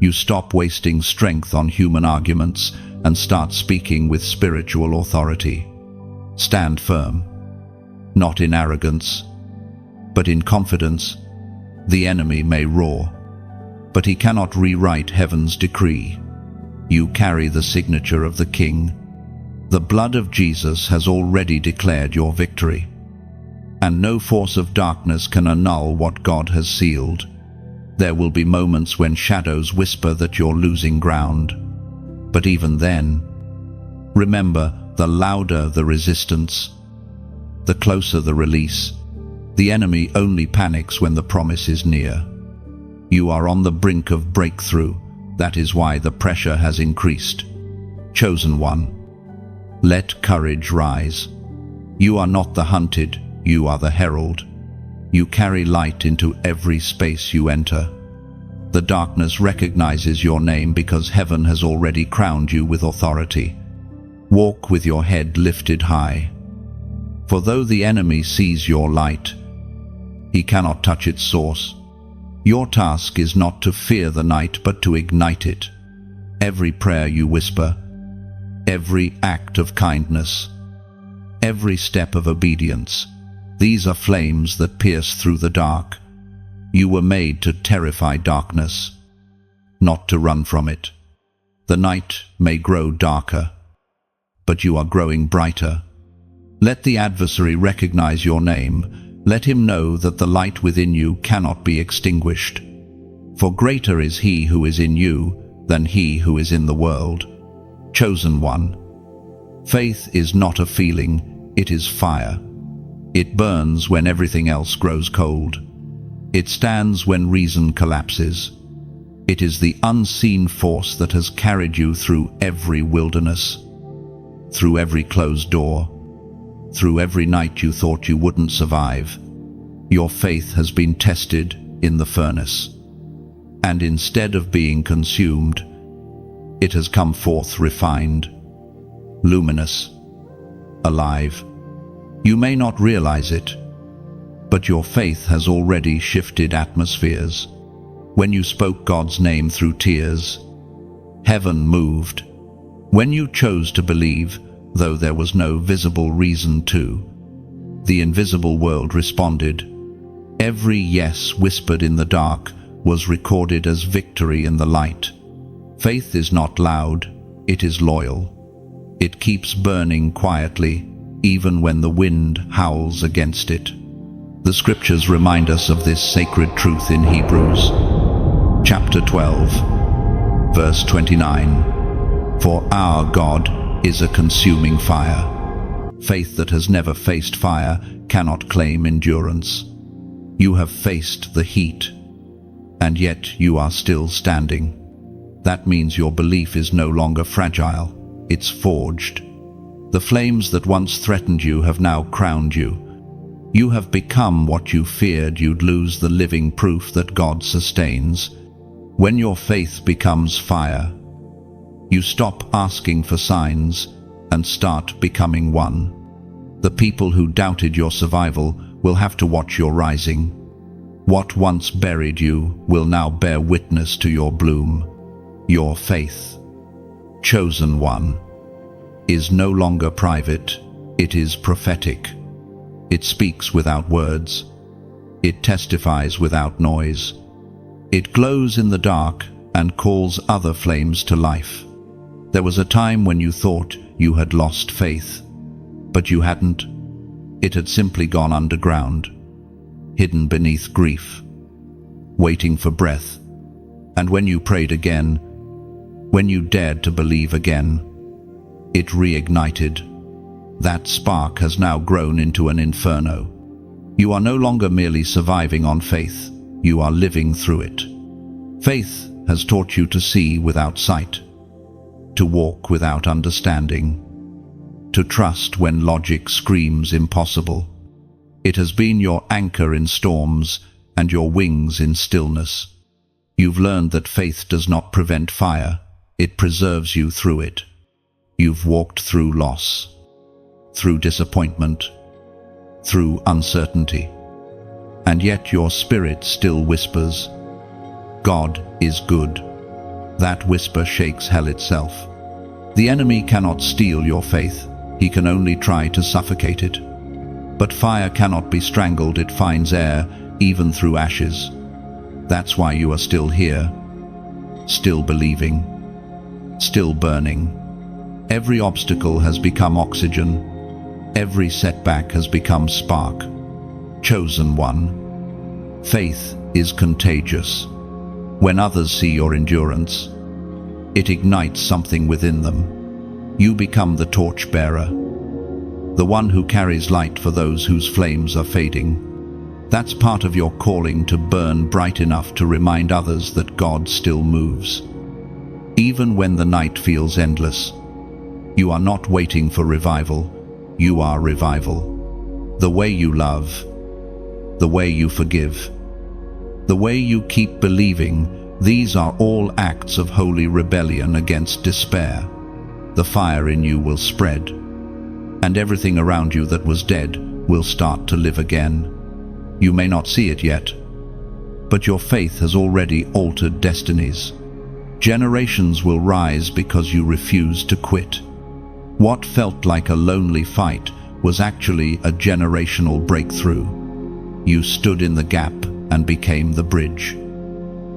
you stop wasting strength on human arguments and start speaking with spiritual authority. Stand firm, not in arrogance, but in confidence. The enemy may roar, but he cannot rewrite heaven's decree. You carry the signature of the King. The blood of Jesus has already declared your victory, and no force of darkness can annul what God has sealed. There will be moments when shadows whisper that you're losing ground, but even then, remember, the louder the resistance, the closer the release. The enemy only panics when the promise is near. You are on the brink of breakthrough. That is why the pressure has increased. Chosen one, let courage rise. You are not the hunted, you are the herald. You carry light into every space you enter. The darkness recognizes your name because heaven has already crowned you with authority. Walk with your head lifted high. For though the enemy sees your light, he cannot touch its source. Your task is not to fear the night, but to ignite it. Every prayer you whisper, every act of kindness, every step of obedience, these are flames that pierce through the dark. You were made to terrify darkness, not to run from it. The night may grow darker, but you are growing brighter. Let the adversary recognize your name. Let him know that the light within you cannot be extinguished. For greater is he who is in you than he who is in the world. Chosen one, faith is not a feeling, it is fire. It burns when everything else grows cold. It stands when reason collapses. It is the unseen force that has carried you through every wilderness, through every closed door, through every night you thought you wouldn't survive. Your faith has been tested in the furnace, and instead of being consumed, it has come forth refined, luminous, alive. You may not realize it, but your faith has already shifted atmospheres. When you spoke God's name through tears, heaven moved. When you chose to believe, though there was no visible reason to, the invisible world responded. Every yes whispered in the dark was recorded as victory in the light. Faith is not loud, it is loyal. It keeps burning quietly, even when the wind howls against it. The scriptures remind us of this sacred truth in Hebrews, chapter 12, verse 29. For our God is a consuming fire. Faith that has never faced fire cannot claim endurance. You have faced the heat, and yet you are still standing. That means your belief is no longer fragile, it's forged. The flames that once threatened you have now crowned you. You have become what you feared you'd lose, the living proof that God sustains. When your faith becomes fire, you stop asking for signs and start becoming one. The people who doubted your survival will have to watch your rising. What once buried you will now bear witness to your bloom. Your faith, chosen one, is no longer private, it is prophetic. It speaks without words. It testifies without noise. It glows in the dark and calls other flames to life. There was a time when you thought you had lost faith, but you hadn't. It had simply gone underground, hidden beneath grief, waiting for breath. And when you prayed again, when you dared to believe again, it reignited. That spark has now grown into an inferno. You are no longer merely surviving on faith, you are living through it. Faith has taught you to see without sight, to walk without understanding, to trust when logic screams impossible. It has been your anchor in storms and your wings in stillness. You've learned that faith does not prevent fire, it preserves you through it. You've walked through loss, through disappointment, through uncertainty. And yet your spirit still whispers, God is good. That whisper shakes hell itself. The enemy cannot steal your faith, he can only try to suffocate it. But fire cannot be strangled, it finds air, even through ashes. That's why you are still here, still believing, still burning. Every obstacle has become oxygen. Every setback has become spark. Chosen one. Faith is contagious. When others see your endurance, it ignites something within them. You become the torchbearer, the one who carries light for those whose flames are fading. That's part of your calling, to burn bright enough to remind others that God still moves. Even when the night feels endless, you are not waiting for revival. You are revival. The way you love, the way you forgive, the way you keep believing, these are all acts of holy rebellion against despair. The fire in you will spread, and everything around you that was dead will start to live again. You may not see it yet, but your faith has already altered destinies. Generations will rise because you refuse to quit. What felt like a lonely fight was actually a generational breakthrough. You stood in the gap and became the bridge.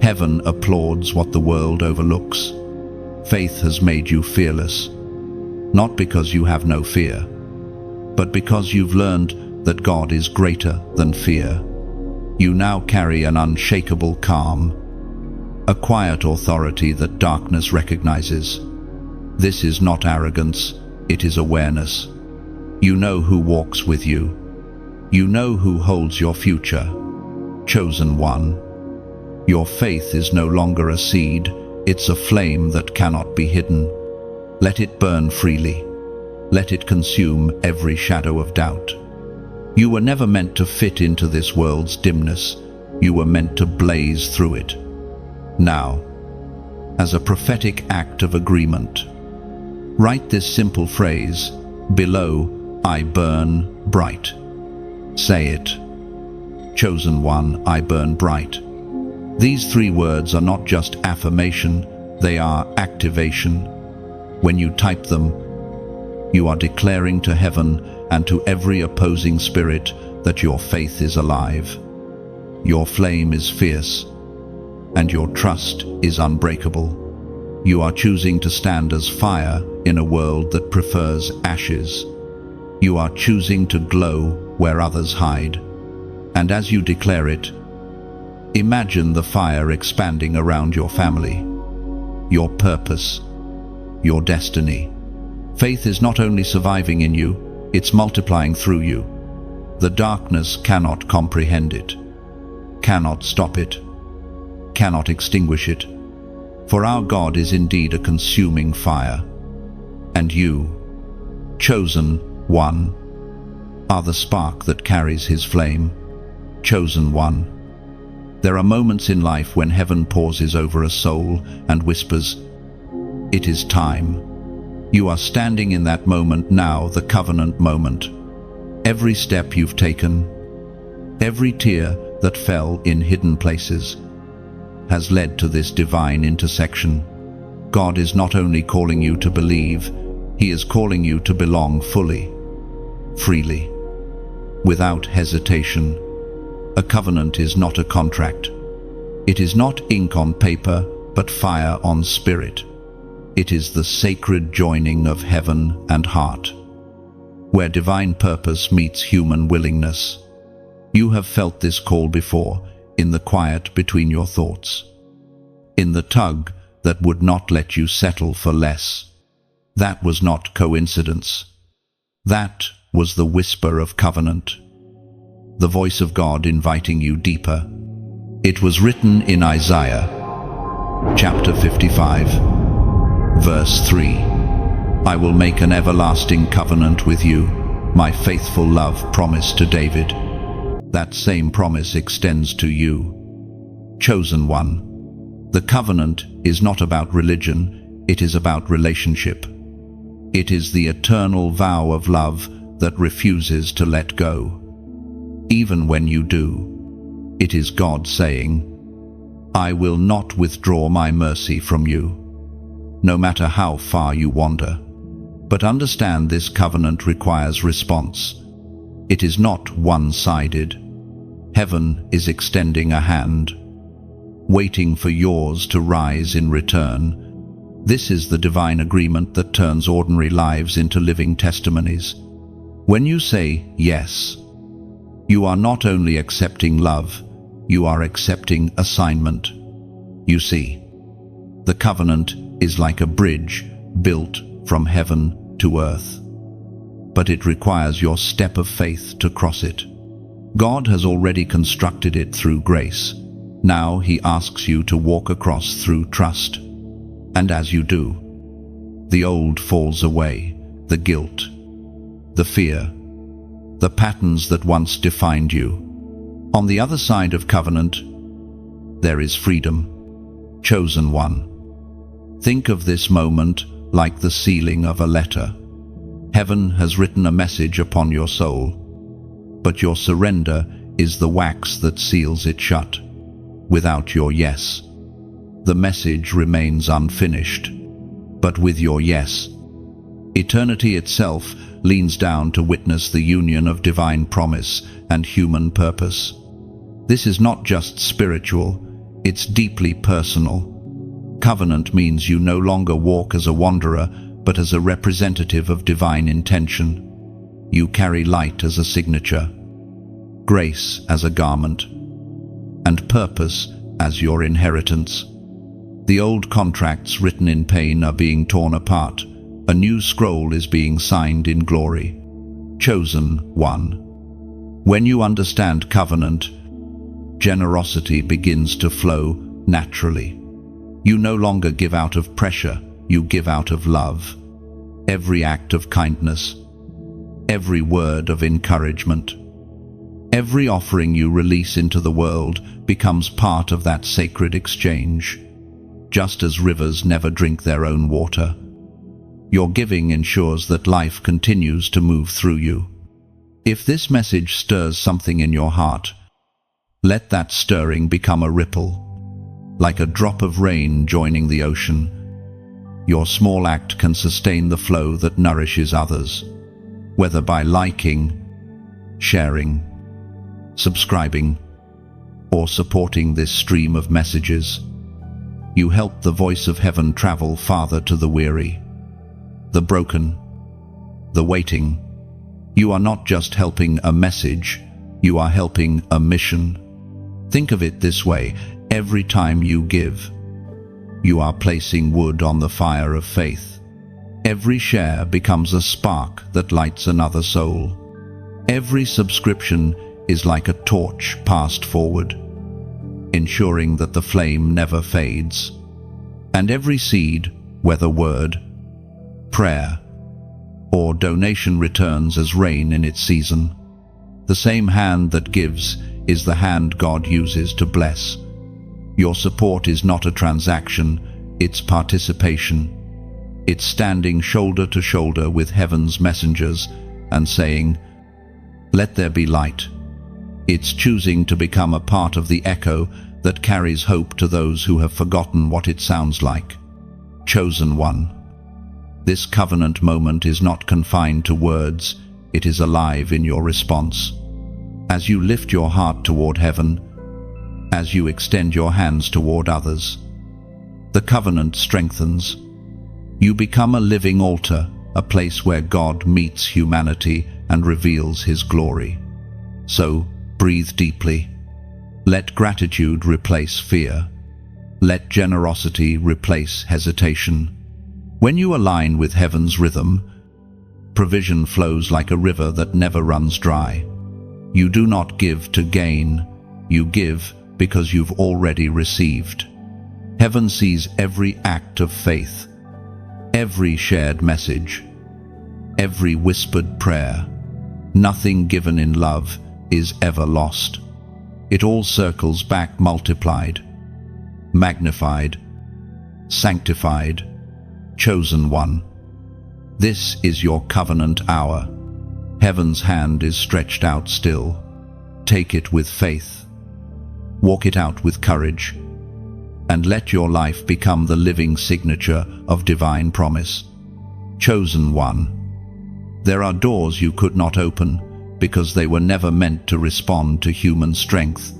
Heaven applauds what the world overlooks. Faith has made you fearless, not because you have no fear, but because you've learned that God is greater than fear. You now carry an unshakable calm, a quiet authority that darkness recognizes. This is not arrogance, it is awareness. You know who walks with you. You know who holds your future. Chosen one. Your faith is no longer a seed, it's a flame that cannot be hidden. Let it burn freely. Let it consume every shadow of doubt. You were never meant to fit into this world's dimness. You were meant to blaze through it. Now, as a prophetic act of agreement, write this simple phrase, below, I burn bright. Say it. Chosen one, I burn bright. These three words are not just affirmation, they are activation. When you type them, you are declaring to heaven and to every opposing spirit that your faith is alive. Your flame is fierce, and your trust is unbreakable. You are choosing to stand as fire in a world that prefers ashes. You are choosing to glow where others hide. And as you declare it, imagine the fire expanding around your family, your purpose, your destiny. Faith is not only surviving in you, it's multiplying through you. The darkness cannot comprehend it, cannot stop it, cannot extinguish it. For our God is indeed a consuming fire. And you, chosen one, are the spark that carries his flame. Chosen one. There are moments in life when heaven pauses over a soul and whispers, "It is time." You are standing in that moment now, the covenant moment. Every step you've taken, every tear that fell in hidden places, has led to this divine intersection. God is not only calling you to believe, he is calling you to belong fully, freely, without hesitation. A covenant is not a contract. It is not ink on paper, but fire on spirit. It is the sacred joining of heaven and heart, where divine purpose meets human willingness. You have felt this call before, in the quiet between your thoughts, in the tug that would not let you settle for less. That was not coincidence. That was the whisper of covenant, the voice of God inviting you deeper. It was written in Isaiah, chapter 55, verse 3. I will make an everlasting covenant with you, my faithful love promised to David. That same promise extends to you, chosen one. The covenant is not about religion, it is about relationship. It is the eternal vow of love that refuses to let go. Even when you do, it is God saying, I will not withdraw my mercy from you, no matter how far you wander. But understand, this covenant requires response. It is not one-sided. Heaven is extending a hand, waiting for yours to rise in return. This is the divine agreement that turns ordinary lives into living testimonies. When you say yes, you are not only accepting love, you are accepting assignment. You see, the covenant is like a bridge built from heaven to earth, but it requires your step of faith to cross it. God has already constructed it through grace. Now he asks you to walk across through trust. And as you do, the old falls away, the guilt, the fear, the patterns that once defined you. On the other side of covenant, there is freedom. Chosen one. Think of this moment like the sealing of a letter. Heaven has written a message upon your soul, but your surrender is the wax that seals it shut. Without your yes, the message remains unfinished. But with your yes, eternity itself leans down to witness the union of divine promise and human purpose. This is not just spiritual, it's deeply personal. Covenant means you no longer walk as a wanderer, but as a representative of divine intention. You carry light as a signature, grace as a garment, and purpose as your inheritance. The old contracts written in pain are being torn apart. A new scroll is being signed in glory. Chosen one. When you understand covenant, generosity begins to flow naturally. You no longer give out of pressure, you give out of love. Every act of kindness, every word of encouragement, every offering you release into the world becomes part of that sacred exchange. Just as rivers never drink their own water, your giving ensures that life continues to move through you. If this message stirs something in your heart, Let that stirring become a ripple, like a drop of rain joining the ocean. Your small act can sustain the flow that nourishes others, whether by liking, sharing, subscribing, or supporting this stream of messages. You help the voice of heaven travel farther to the weary, the broken, the waiting. You are not just helping a message, you are helping a mission. Think of it this way: every time you give, you are placing wood on the fire of faith. Every share becomes a spark that lights another soul. Every subscription is like a torch passed forward, ensuring that the flame never fades. And every seed, whether word, prayer, or donation, returns as rain in its season. The same hand that gives is the hand God uses to bless. Your support is not a transaction, it's participation. It's standing shoulder to shoulder with heaven's messengers and saying, "Let there be light." It's choosing to become a part of the echo that carries hope to those who have forgotten what it sounds like. Chosen one. This covenant moment is not confined to words, it is alive in your response. As you lift your heart toward heaven, as you extend your hands toward others, the covenant strengthens. You become a living altar, a place where God meets humanity and reveals His glory. So, breathe deeply. Let gratitude replace fear. Let generosity replace hesitation. When you align with heaven's rhythm, provision flows like a river that never runs dry. You do not give to gain, you give because you've already received. Heaven sees every act of faith, every shared message, every whispered prayer. Nothing given in love is ever lost. It all circles back multiplied, magnified, sanctified, chosen one. This is your covenant hour. Heaven's hand is stretched out still. Take it with faith. Walk it out with courage. And let your life become the living signature of divine promise. Chosen one. There are doors you could not open because they were never meant to respond to human strength.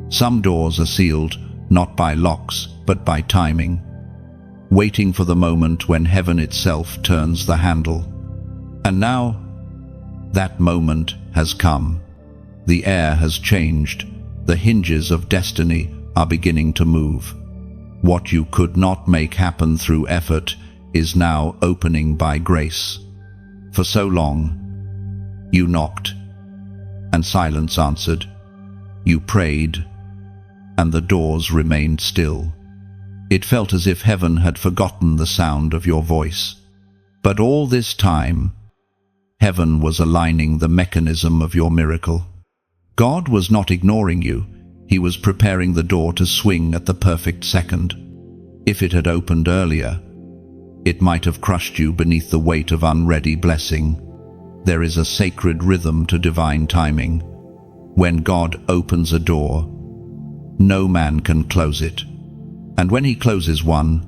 Some doors are sealed not by locks but by timing, waiting for the moment when heaven itself turns the handle. And now, that moment has come. The air has changed. The hinges of destiny are beginning to move. What you could not make happen through effort is now opening by grace. For so long, you knocked, and silence answered. You prayed, and the doors remained still. It felt as if heaven had forgotten the sound of your voice. But all this time, heaven was aligning the mechanism of your miracle. God was not ignoring you. He was preparing the door to swing at the perfect second. If it had opened earlier, it might have crushed you beneath the weight of unready blessing. There is a sacred rhythm to divine timing. When God opens a door, no man can close it. And when He closes one,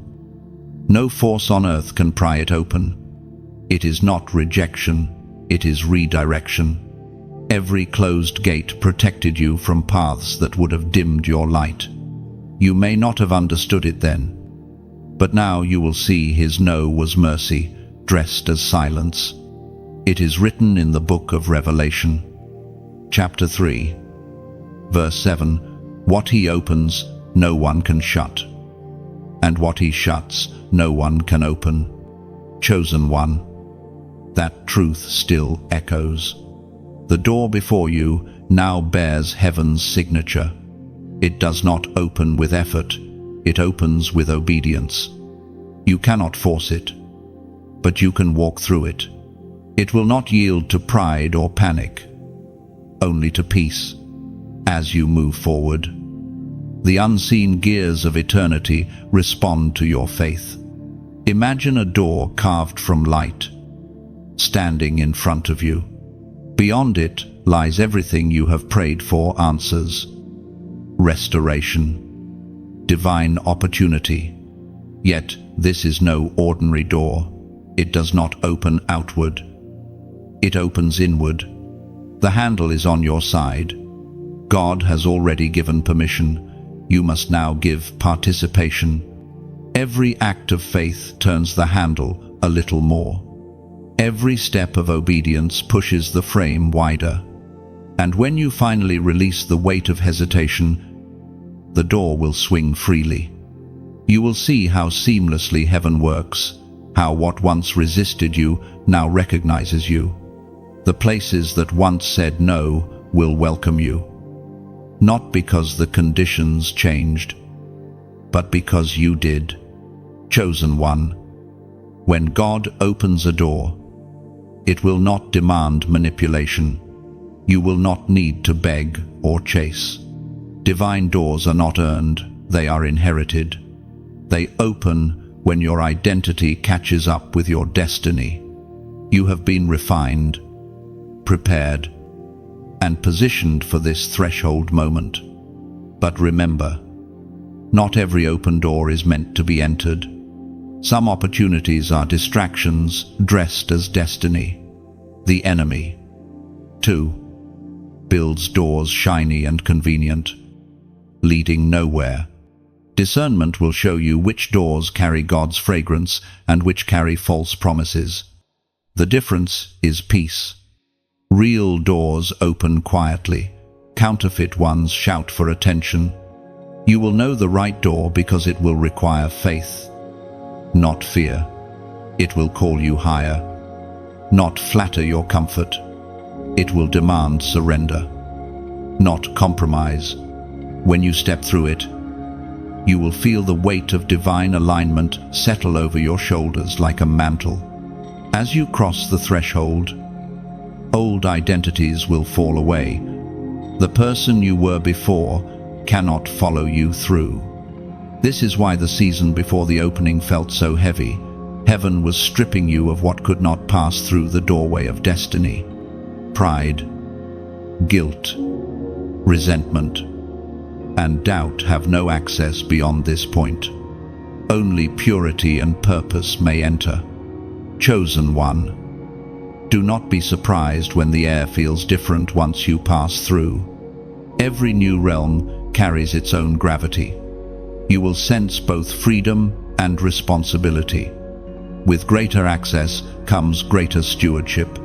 no force on earth can pry it open. It is not rejection, it is redirection. Every closed gate protected you from paths that would have dimmed your light. You may not have understood it then, but now you will see His no was mercy, dressed as silence. It is written in the book of Revelation, chapter 3, verse 7, "What He opens, no one can shut, and what He shuts, no one can open." Chosen one. That truth still echoes. The door before you now bears heaven's signature. It does not open with effort, it opens with obedience. You cannot force it, but you can walk through it. It will not yield to pride or panic, only to peace. As you move forward, the unseen gears of eternity respond to your faith. Imagine a door carved from light, standing in front of you. Beyond it lies everything you have prayed for answers. restoration, divine opportunity. Yet this is no ordinary door. It does not open outward. It opens inward. The handle is on your side. God has already given permission. You must now give participation. Every act of faith turns the handle a little more. Every step of obedience pushes the frame wider. And when you finally release the weight of hesitation, the door will swing freely. You will see how seamlessly heaven works, how what once resisted you now recognizes you. The places that once said no will welcome you. Not because the conditions changed, but because you did. Chosen one. When God opens a door, it will not demand manipulation. You will not need to beg or chase. Divine doors are not earned, they are inherited. They open when your identity catches up with your destiny. You have been refined, prepared, and positioned for this threshold moment. But remember, not every open door is meant to be entered. Some opportunities are distractions dressed as destiny. The enemy, too, builds doors shiny and convenient, leading nowhere. Discernment will show you which doors carry God's fragrance and which carry false promises. The difference is peace. Real doors open quietly. Counterfeit ones shout for attention. You will know the right door because it will require faith, not fear. It will call you higher, not flatter your comfort. It will demand surrender, not compromise. When you step through it, you will feel the weight of divine alignment settle over your shoulders like a mantle. As you cross the threshold, old identities will fall away. The person you were before cannot follow you through. This is why the season before the opening felt so heavy. Heaven was stripping you of what could not pass through the doorway of destiny. Pride, guilt, resentment, and doubt have no access beyond this point. Only purity and purpose may enter. Chosen one. Do not be surprised when the air feels different once you pass through. Every new realm carries its own gravity. You will sense both freedom and responsibility. With greater access comes greater stewardship.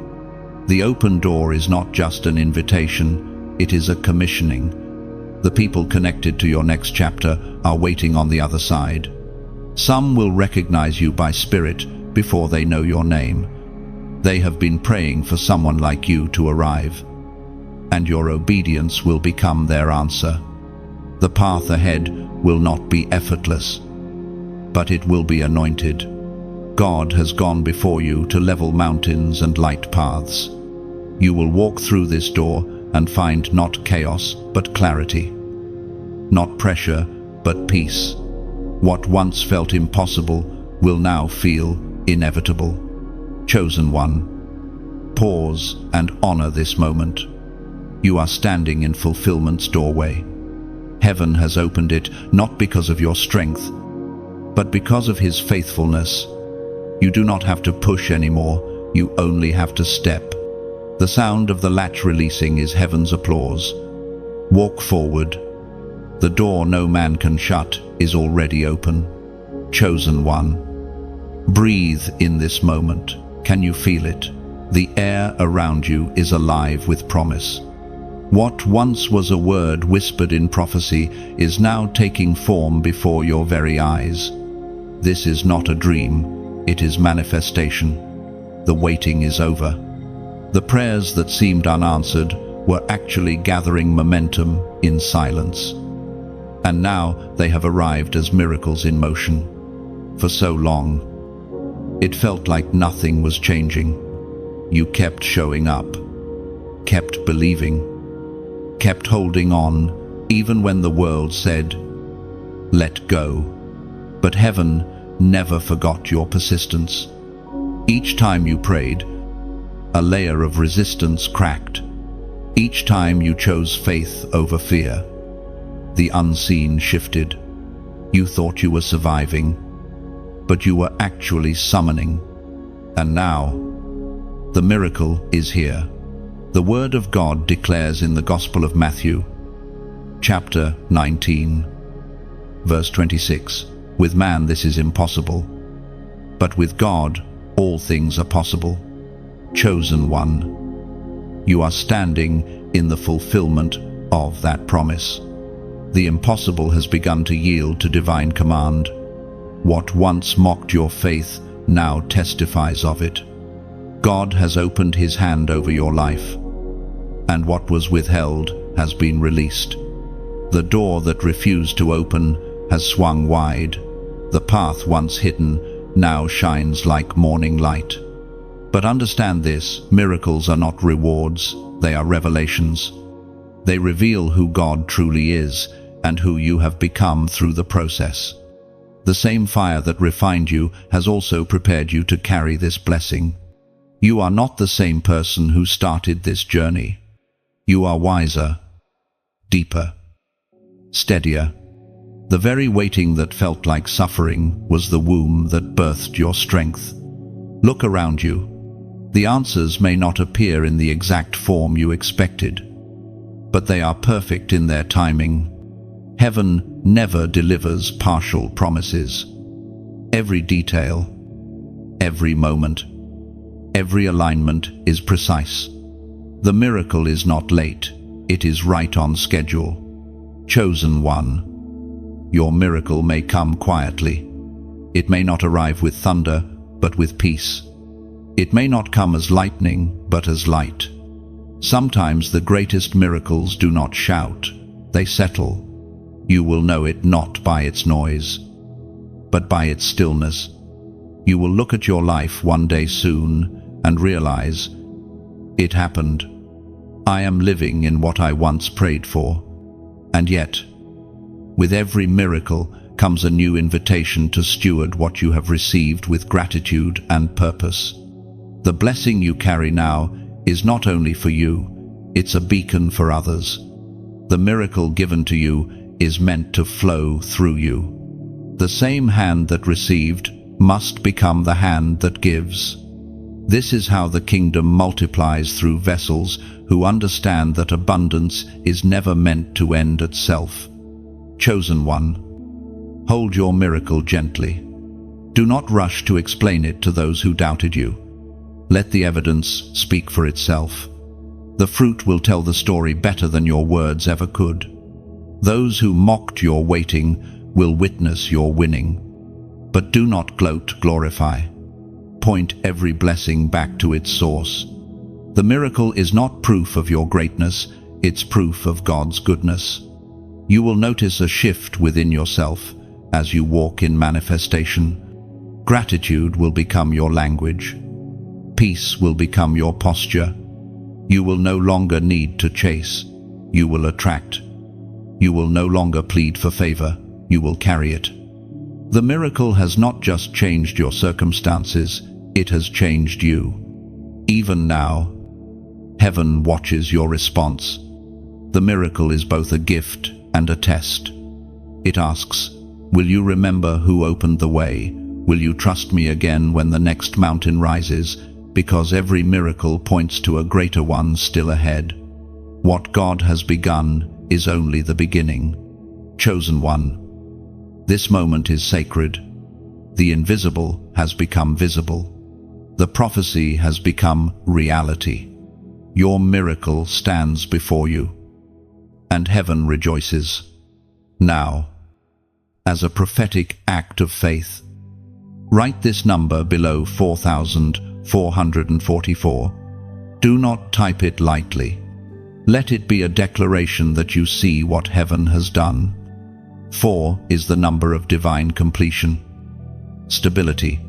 The open door is not just an invitation, it is a commissioning. The people connected to your next chapter are waiting on the other side. Some will recognize you by spirit before they know your name. They have been praying for someone like you to arrive, and your obedience will become their answer. The path ahead will not be effortless, but it will be anointed. God has gone before you to level mountains and light paths. You will walk through this door and find not chaos, but clarity. Not pressure, but peace. What once felt impossible will now feel inevitable. Chosen one. Pause and honor this moment. You are standing in fulfillment's doorway. Heaven has opened it not because of your strength, but because of His faithfulness. You do not have to push anymore, you only have to step. The sound of the latch releasing is heaven's applause. Walk forward. The door no man can shut is already open. Chosen one. Breathe in this moment. Can you feel it? The air around you is alive with promise. What once was a word whispered in prophecy is now taking form before your very eyes. This is not a dream, it is manifestation. The waiting is over. The prayers that seemed unanswered were actually gathering momentum in silence. And now they have arrived as miracles in motion. For so long, it felt like nothing was changing. You kept showing up, kept believing, kept holding on, even when the world said, "Let go." But heaven never forgot your persistence. Each time you prayed, a layer of resistance cracked. Each time you chose faith over fear, The unseen shifted. You thought you were surviving, but you were actually summoning. And now, the miracle is here. The Word of God declares in the Gospel of Matthew, chapter 19, verse 26, "With man this is impossible, but with God all things are possible." Chosen one, you are standing in the fulfillment of that promise. The impossible has begun to yield to divine command. What once mocked your faith now testifies of it. God has opened his hand over your life, and what was withheld has been released. The door that refused to open has swung wide. The path once hidden now shines like morning light. But understand this, miracles are not rewards, they are revelations. They reveal who God truly is and who you have become through the process. The same fire that refined you has also prepared you to carry this blessing. You are not the same person who started this journey. You are wiser, deeper, steadier. The very waiting that felt like suffering was the womb that birthed your strength. Look around you. The answers may not appear in the exact form you expected, but they are perfect in their timing. Heaven never delivers partial promises. Every detail, every moment, every alignment is precise. The miracle is not late, it is right on schedule. Chosen one, your miracle may come quietly. It may not arrive with thunder, but with peace. It may not come as lightning, but as light. Sometimes the greatest miracles do not shout, they settle. You will know it not by its noise, but by its stillness. You will look at your life one day soon and realize, it happened. I am living in what I once prayed for. And yet, with every miracle comes a new invitation to steward what you have received with gratitude and purpose. The blessing you carry now is not only for you, it's a beacon for others. The miracle given to you is meant to flow through you. The same hand that received must become the hand that gives. This is how the kingdom multiplies through vessels who understand that abundance is never meant to end at self. Chosen one, hold your miracle gently. Do not rush to explain it to those who doubted you. Let the evidence speak for itself. The fruit will tell the story better than your words ever could. Those who mocked your waiting will witness your winning. But do not gloat, glorify. Point every blessing back to its source. The miracle is not proof of your greatness, it's proof of God's goodness. You will notice a shift within yourself as you walk in manifestation. Gratitude will become your language. Peace will become your posture. You will no longer need to chase. You will attract. You will no longer plead for favor. You will carry it. The miracle has not just changed your circumstances, it has changed you. Even now, heaven watches your response. The miracle is both a gift and a test. It asks, will you remember who opened the way? Will you trust me again when the next mountain rises? Because every miracle points to a greater one still ahead. What God has begun is only the beginning. Chosen one, this moment is sacred. The invisible has become visible. The prophecy has become reality. Your miracle stands before you, and heaven rejoices. Now, as a prophetic act of faith, write this number below 4,444. Do not type it lightly. Let it be a declaration that you see what heaven has done. 4 is the number of divine completion, stability,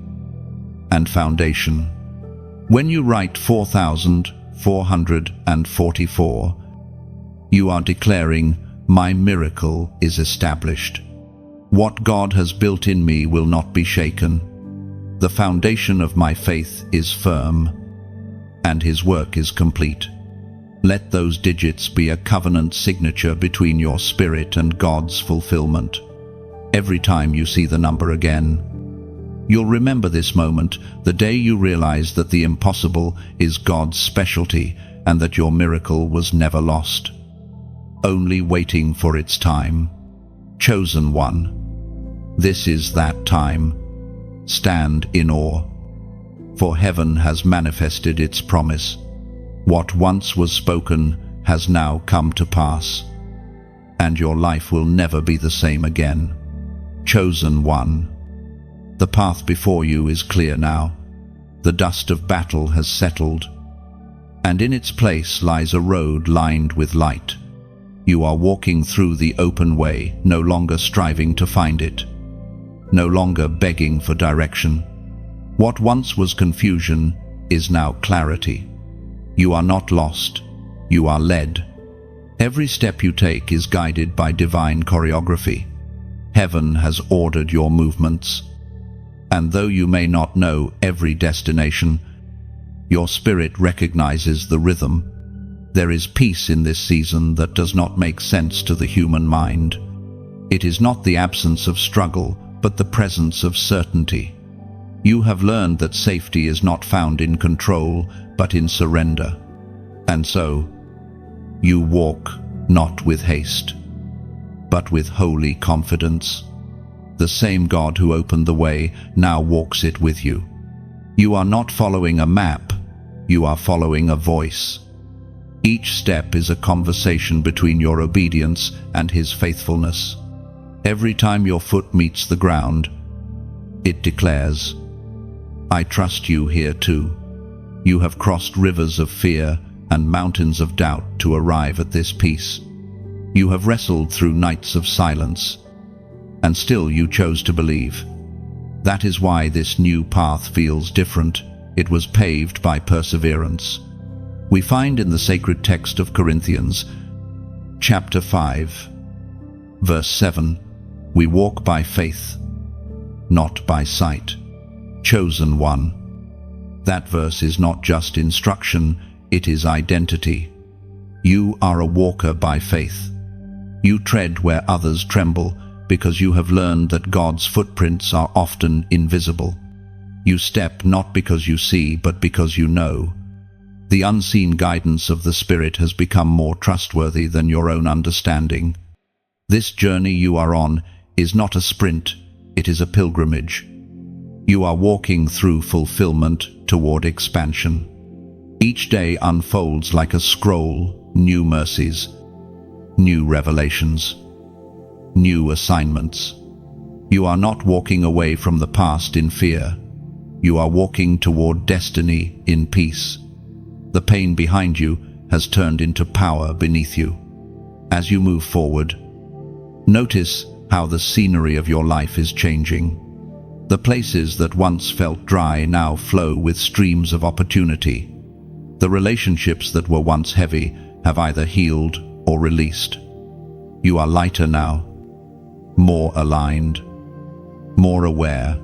and foundation. When you write 4,444, you are declaring, my miracle is established. What God has built in me will not be shaken. The foundation of my faith is firm, and his work is complete. Let those digits be a covenant signature between your spirit and God's fulfillment. Every time you see the number again, you'll remember this moment, the day you realize that the impossible is God's specialty and that your miracle was never lost, only waiting for its time. Chosen one, this is that time. Stand in awe, for heaven has manifested its promise. What once was spoken has now come to pass, and your life will never be the same again. Chosen one, the path before you is clear now. The dust of battle has settled, and in its place lies a road lined with light. You are walking through the open way, no longer striving to find it, no longer begging for direction. What once was confusion is now clarity. You are not lost, you are led. Every step you take is guided by divine choreography. Heaven has ordered your movements, and though you may not know every destination, your spirit recognizes the rhythm. There is peace in this season that does not make sense to the human mind. It is not the absence of struggle, but the presence of certainty. You have learned that safety is not found in control, but in surrender. And so, you walk not with haste, but with holy confidence. The same God who opened the way now walks it with you. You are not following a map, you are following a voice. Each step is a conversation between your obedience and His faithfulness. Every time your foot meets the ground, it declares, I trust you here too. You have crossed rivers of fear and mountains of doubt to arrive at this peace. You have wrestled through nights of silence, and still you chose to believe. That is why this new path feels different. It was paved by perseverance. We find in the sacred text of Corinthians, chapter 5, verse 7, we walk by faith, not by sight. Chosen one. That verse is not just instruction, it is identity. You are a walker by faith. You tread where others tremble because you have learned that God's footprints are often invisible. You step not because you see, but because you know. The unseen guidance of the Spirit has become more trustworthy than your own understanding. This journey you are on is not a sprint, it is a pilgrimage. You are walking through fulfillment toward expansion. Each day unfolds like a scroll, new mercies, new revelations, new assignments. You are not walking away from the past in fear. You are walking toward destiny in peace. The pain behind you has turned into power beneath you. As you move forward, notice how the scenery of your life is changing. The places that once felt dry now flow with streams of opportunity. The relationships that were once heavy have either healed or released. You are lighter now, more aligned, more aware.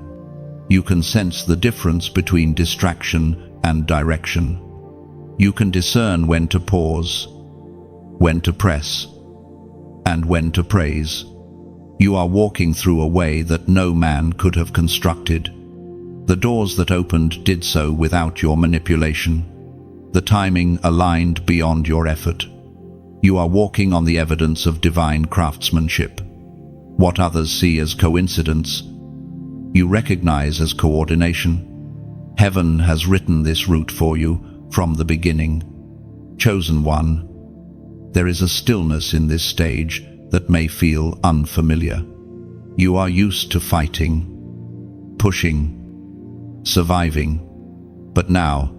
You can sense the difference between distraction and direction. You can discern when to pause, when to press, and when to praise. You are walking through a way that no man could have constructed. The doors that opened did so without your manipulation. The timing aligned beyond your effort. You are walking on the evidence of divine craftsmanship. What others see as coincidence, you recognize as coordination. Heaven has written this route for you from the beginning. Chosen one, there is a stillness in this stage that may feel unfamiliar. You are used to fighting, pushing, surviving, but now,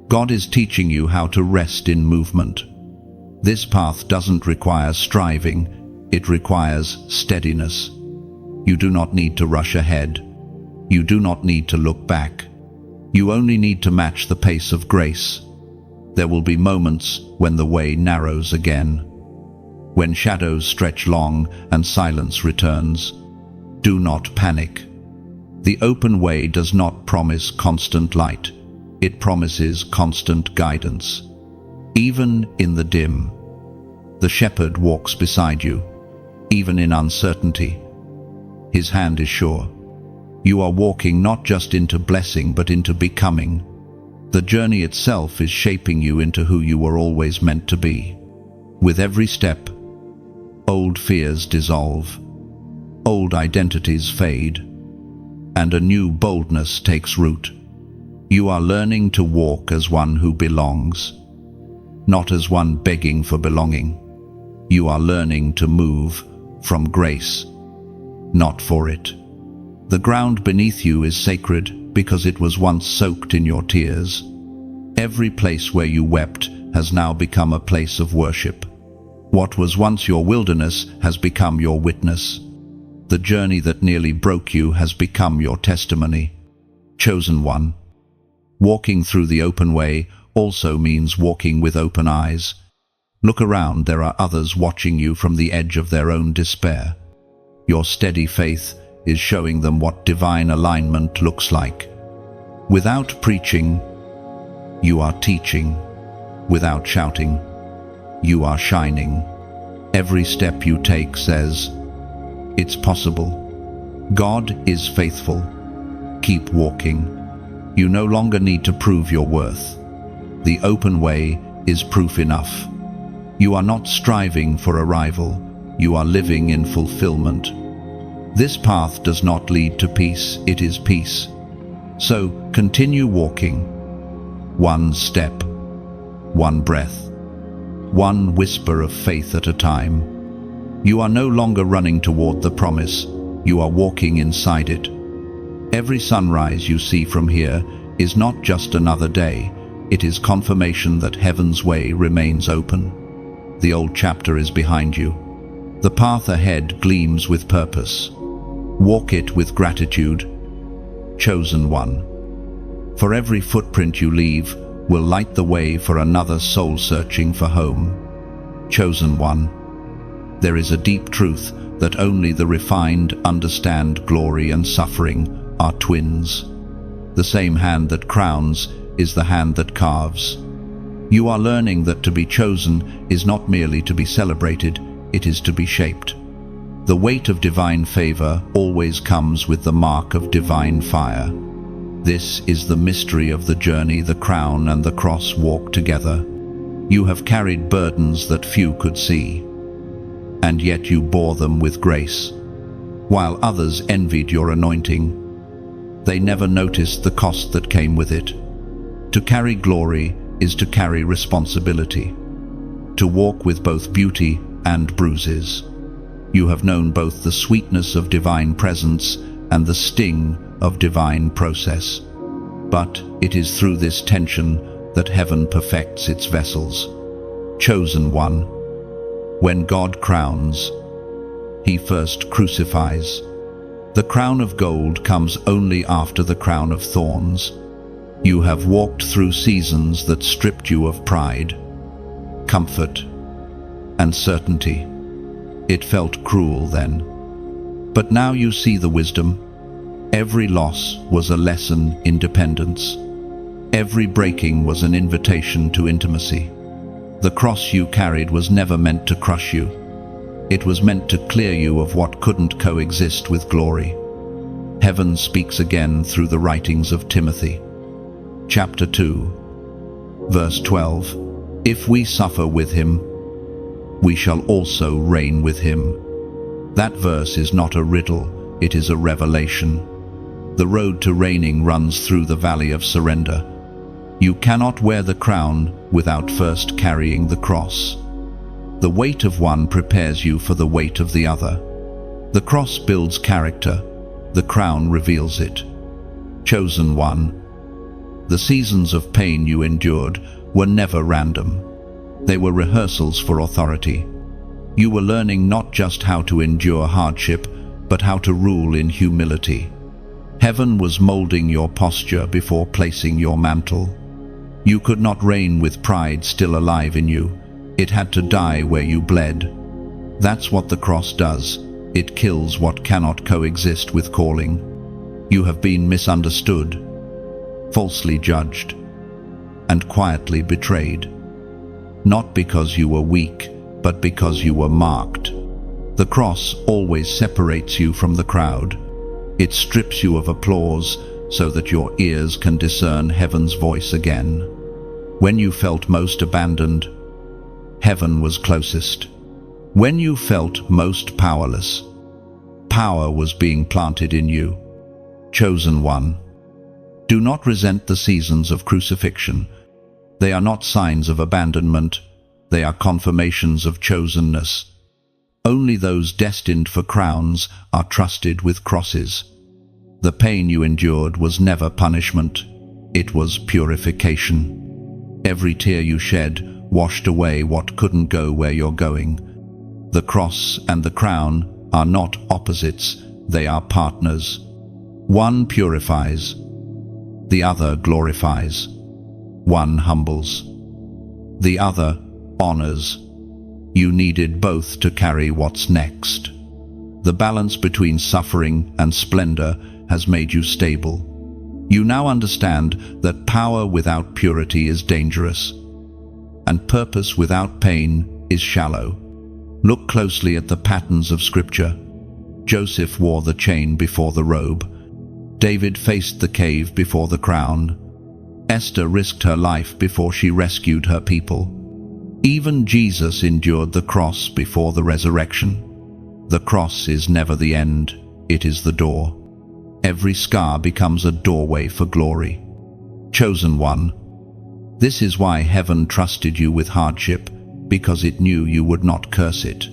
God is teaching you how to rest in movement. This path doesn't require striving, it requires steadiness. You do not need to rush ahead. You do not need to look back. You only need to match the pace of grace. There will be moments when the way narrows again, when shadows stretch long and silence returns. Do not panic. The open way does not promise constant light. It promises constant guidance. Even in the dim, the shepherd walks beside you. Even in uncertainty, his hand is sure. You are walking not just into blessing but into becoming. The journey itself is shaping you into who you were always meant to be. With every step, old fears dissolve, old identities fade, and a new boldness takes root. You are learning to walk as one who belongs, not as one begging for belonging. You are learning to move from grace, not for it. The ground beneath you is sacred because it was once soaked in your tears. Every place where you wept has now become a place of worship. What was once your wilderness has become your witness. The journey that nearly broke you has become your testimony. Chosen one. Walking through the open way also means walking with open eyes. Look around, there are others watching you from the edge of their own despair. Your steady faith is showing them what divine alignment looks like. Without preaching, you are teaching. Without shouting, you are shining. Every step you take says, it's possible. God is faithful. Keep walking. You no longer need to prove your worth. The open way is proof enough. You are not striving for arrival. You are living in fulfillment. This path does not lead to peace, it is peace. So continue walking. One step, one breath, one whisper of faith at a time. You are no longer running toward the promise, you are walking inside it. Every sunrise you see from here is not just another day, it is confirmation that heaven's way remains open. The old chapter is behind you. The path ahead gleams with purpose. Walk it with gratitude. Chosen one. For every footprint you leave will light the way for another soul searching for home. Chosen one. There is a deep truth that only the refined understand. Glory and suffering are twins. The same hand that crowns is the hand that carves. You are learning that to be chosen is not merely to be celebrated, it is to be shaped. The weight of divine favor always comes with the mark of divine fire. This is the mystery of the journey. The crown and the cross walk together. You have carried burdens that few could see, and yet you bore them with grace. While others envied your anointing, they never noticed the cost that came with it. To carry glory is to carry responsibility, to walk with both beauty and bruises. You have known both the sweetness of divine presence and the sting of divine process. But it is through this tension that heaven perfects its vessels. Chosen one. When God crowns, he first crucifies. The crown of gold comes only after the crown of thorns. You have walked through seasons that stripped you of pride, comfort, and certainty. It felt cruel then, but now you see the wisdom. Every loss was a lesson in dependence. Every breaking was an invitation to intimacy. The cross you carried was never meant to crush you. It was meant to clear you of what couldn't coexist with glory. Heaven speaks again through the writings of Timothy. Chapter 2, verse 12. If we suffer with him, we shall also reign with him. That verse is not a riddle, it is a revelation. The road to reigning runs through the valley of surrender. You cannot wear the crown without first carrying the cross. The weight of one prepares you for the weight of the other. The cross builds character, the crown reveals it. Chosen one. The seasons of pain you endured were never random. They were rehearsals for authority. You were learning not just how to endure hardship, but how to rule in humility. Heaven was molding your posture before placing your mantle. You could not reign with pride still alive in you. It had to die where you bled. That's what the cross does. It kills what cannot coexist with calling. You have been misunderstood, falsely judged, and quietly betrayed. not because you were weak, but because you were marked. The cross always separates you from the crowd. It strips you of applause so that your ears can discern heaven's voice again. When you felt most abandoned, heaven was closest. When you felt most powerless, power was being planted in you. Chosen one. Do not resent the seasons of crucifixion. They are not signs of abandonment, they are confirmations of chosenness. Only those destined for crowns are trusted with crosses. The pain you endured was never punishment, it was purification. Every tear you shed washed away what couldn't go where you're going. The cross and the crown are not opposites, they are partners. One purifies, the other glorifies. One humbles, the other honors. You needed both to carry what's next. The balance between suffering and splendor has made you stable. You now understand that power without purity is dangerous, and purpose without pain is shallow. Look closely at the patterns of Scripture. Joseph wore the chain before the robe. David faced the cave before the crown. Esther risked her life before she rescued her people. Even Jesus endured the cross before the resurrection. The cross is never the end, it is the door. Every scar becomes a doorway for glory. Chosen one. This is why heaven trusted you with hardship, because it knew you would not curse it.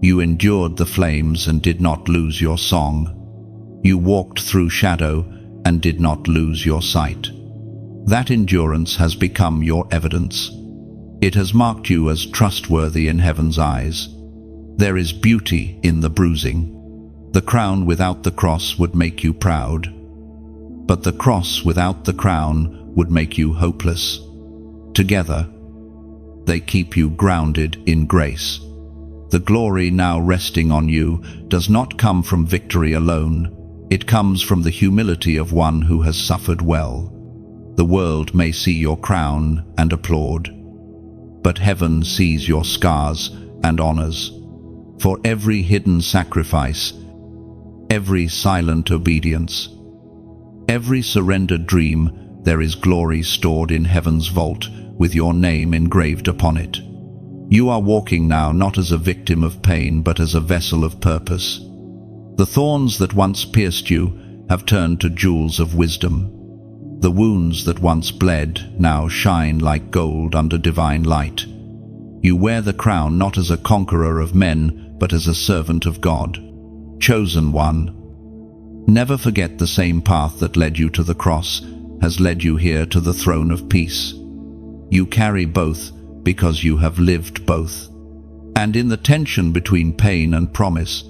You endured the flames and did not lose your song. You walked through shadow and did not lose your sight. That endurance has become your evidence. It has marked you as trustworthy in heaven's eyes. There is beauty in the bruising. The crown without the cross would make you proud, but the cross without the crown would make you hopeless. Together, they keep you grounded in grace. The glory now resting on you does not come from victory alone. It comes from the humility of one who has suffered well. The world may see your crown and applaud, but heaven sees your scars and honors. For every hidden sacrifice, every silent obedience, every surrendered dream, there is glory stored in heaven's vault with your name engraved upon it. You are walking now not as a victim of pain, but as a vessel of purpose. The thorns that once pierced you have turned to jewels of wisdom. The wounds that once bled now shine like gold under divine light. You wear the crown not as a conqueror of men, but as a servant of God. Chosen one. Never forget the same path that led you to the cross has led you here to the throne of peace. You carry both because you have lived both. And in the tension between pain and promise,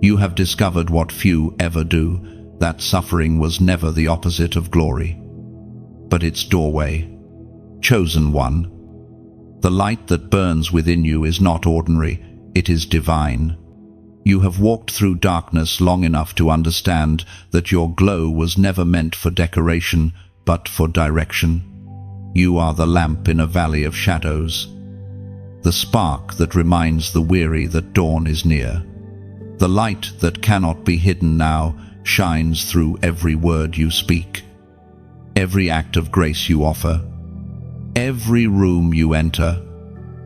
you have discovered what few ever do, that suffering was never the opposite of glory, but its doorway. Chosen one. The light that burns within you is not ordinary, it is divine. You have walked through darkness long enough to understand that your glow was never meant for decoration, but for direction. You are the lamp in a valley of shadows, the spark that reminds the weary that dawn is near. The light that cannot be hidden now shines through every word you speak, every act of grace you offer, every room you enter.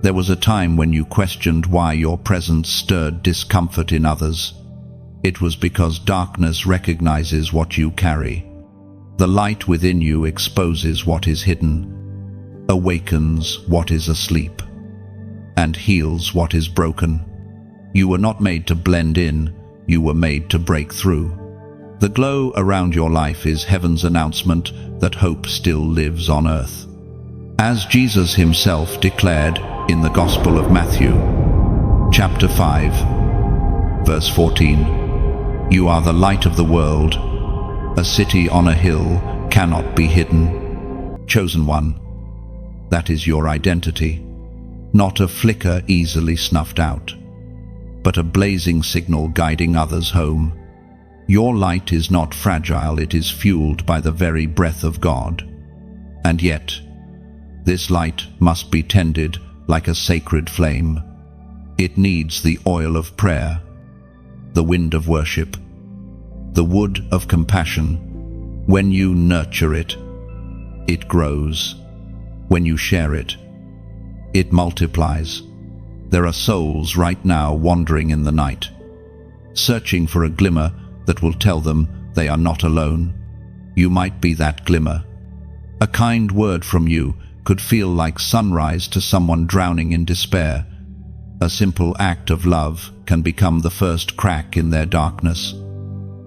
There was a time when you questioned why your presence stirred discomfort in others. It was because darkness recognizes what you carry. The light within you exposes what is hidden, awakens what is asleep, and heals what is broken. You were not made to blend in, you were made to break through. The glow around your life is heaven's announcement that hope still lives on earth. As Jesus himself declared in the Gospel of Matthew, chapter 5, verse 14, "You are the light of the world. A city on a hill cannot be hidden." Chosen one. That is your identity. Not a flicker easily snuffed out, but a blazing signal guiding others home. Your light is not fragile, it is fueled by the very breath of God. And yet, This light must be tended like a sacred flame. It needs the oil of prayer, the wind of worship, the wood of compassion. When you nurture it, it grows. When you share it, it multiplies. There are souls right now wandering in the night, searching for a glimmer that will tell them they are not alone. You might be that glimmer. A kind word from you could feel like sunrise to someone drowning in despair. A simple act of love can become the first crack in their darkness.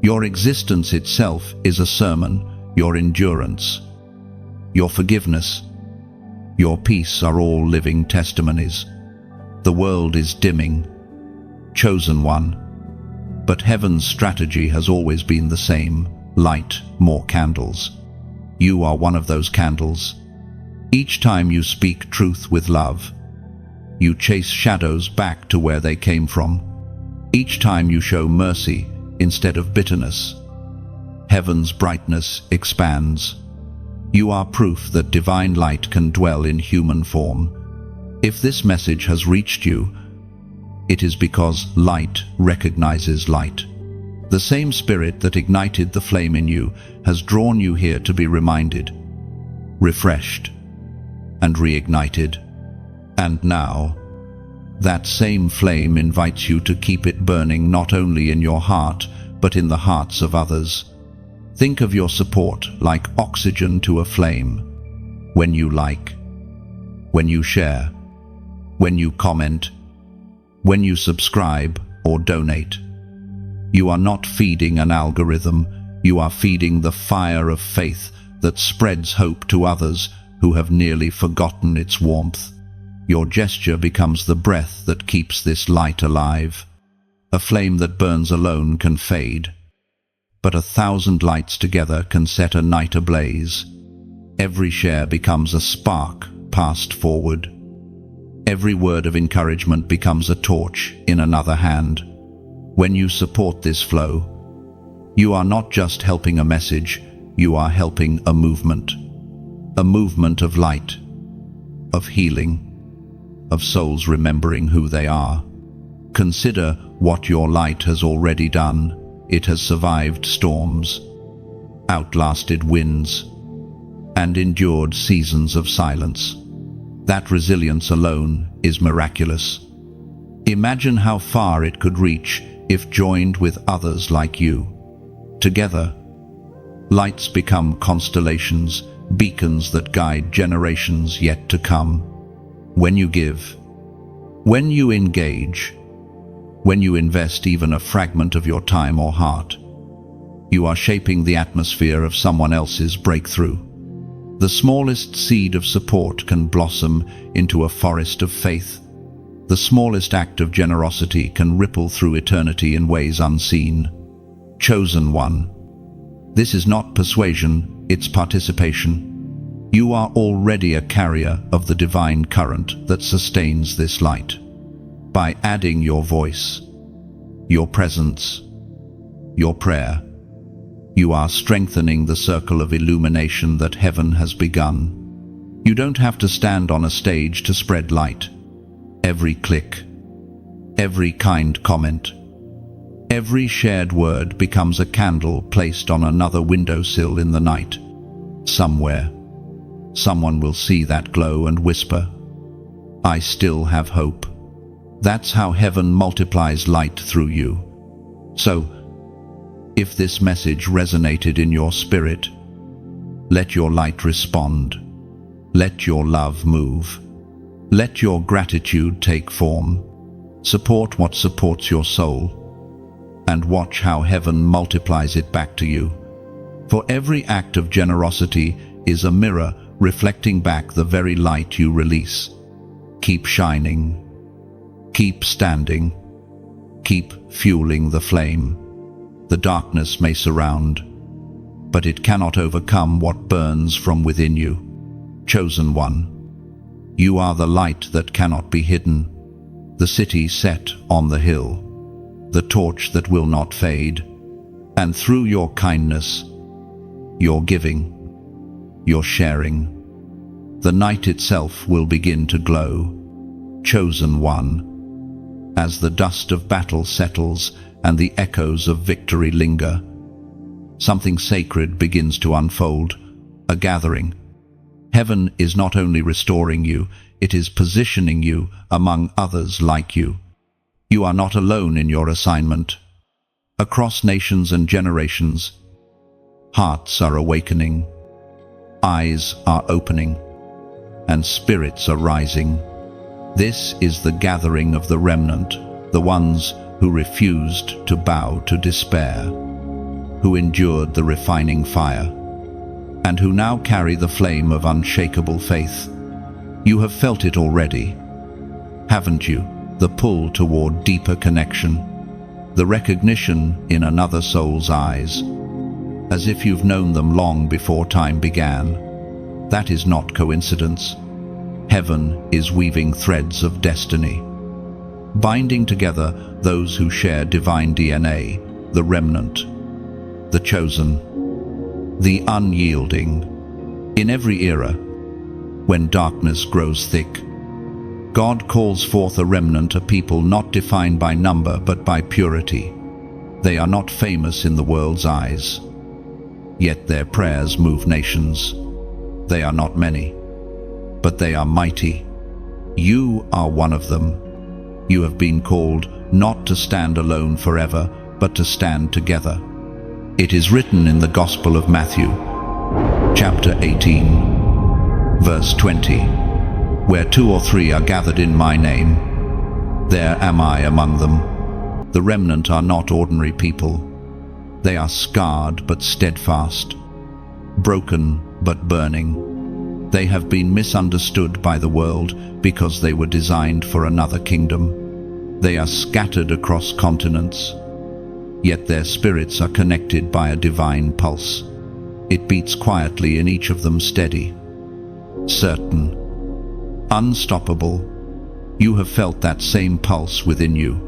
Your existence itself is a sermon. Your endurance, your forgiveness, your peace are all living testimonies. The world is dimming. Chosen one. But heaven's strategy has always been the same: light, more candles. You are one of those candles. Each time you speak truth with love, you chase shadows back to where they came from. Each time you show mercy instead of bitterness, heaven's brightness expands. You are proof that divine light can dwell in human form. If this message has reached you, it is because light recognizes light. The same spirit that ignited the flame in you has drawn you here to be reminded, refreshed, and reignited. And now, that same flame invites you to keep it burning not only in your heart, but in the hearts of others. Think of your support like oxygen to a flame. When you like, when you share, when you comment, when you subscribe or donate, you are not feeding an algorithm, you are feeding the fire of faith that spreads hope to others who have nearly forgotten its warmth. Your gesture becomes the breath that keeps this light alive. A flame that burns alone can fade, but 1,000 lights together can set a night ablaze. Every share becomes a spark passed forward. Every word of encouragement becomes a torch in another hand. When you support this flow, you are not just helping a message, you are helping a movement of light, of healing, of souls remembering who they are. Consider what your light has already done. It has survived storms, outlasted winds, and endured seasons of silence. That resilience alone is miraculous. Imagine how far it could reach if joined with others like you. Together, lights become constellations, beacons that guide generations yet to come. When you give, when you engage, when you invest even a fragment of your time or heart, you are shaping the atmosphere of someone else's breakthrough. The smallest seed of support can blossom into a forest of faith. The smallest act of generosity can ripple through eternity in ways unseen. Chosen one. This is not persuasion, it's participation. You are already a carrier of the divine current that sustains this light. By adding your voice, your presence, your prayer, you are strengthening the circle of illumination that heaven has begun. You don't have to stand on a stage to spread light. Every click, every kind comment, every shared word becomes a candle placed on another windowsill in the night. Somewhere, someone will see that glow and whisper, "I still have hope." That's how heaven multiplies light through you. So, if this message resonated in your spirit, let your light respond. Let your love move. Let your gratitude take form. Support what supports your soul, and watch how heaven multiplies it back to you. For every act of generosity is a mirror reflecting back the very light you release. Keep shining. Keep standing. Keep fueling the flame. The darkness may surround, but it cannot overcome what burns from within you. Chosen one. You are the light that cannot be hidden, the city set on the hill, the torch that will not fade. And through your kindness, your giving, your sharing, The night itself will begin to glow. Chosen one. As the dust of battle settles and the echoes of victory linger, something sacred begins to unfold, a gathering. Heaven is not only restoring you, it is positioning you among others like you. You are not alone in your assignment. Across nations and generations, hearts are awakening, eyes are opening, and spirits are rising. This is the gathering of the remnant, the ones who refused to bow to despair, who endured the refining fire, and who now carry the flame of unshakable faith. You have felt it already, haven't you? The pull toward deeper connection, the recognition in another soul's eyes, as if you've known them long before time began. That is not coincidence. Heaven is weaving threads of destiny, binding together those who share divine DNA, the remnant, the chosen, the unyielding. In every era, when darkness grows thick, God calls forth a remnant, a people not defined by number but by purity. They are not famous in the world's eyes, yet their prayers move nations. They are not many, but they are mighty. You are one of them. You have been called not to stand alone forever, but to stand together. It is written in the Gospel of Matthew, chapter 18, verse 20, "Where 2 or 3 are gathered in my name, there am I among them." The remnant are not ordinary people. They are scarred but steadfast, broken but burning. They have been misunderstood by the world because they were designed for another kingdom. They are scattered across continents, yet their spirits are connected by a divine pulse. It beats quietly in each of them, steady, certain, unstoppable. You have felt that same pulse within you,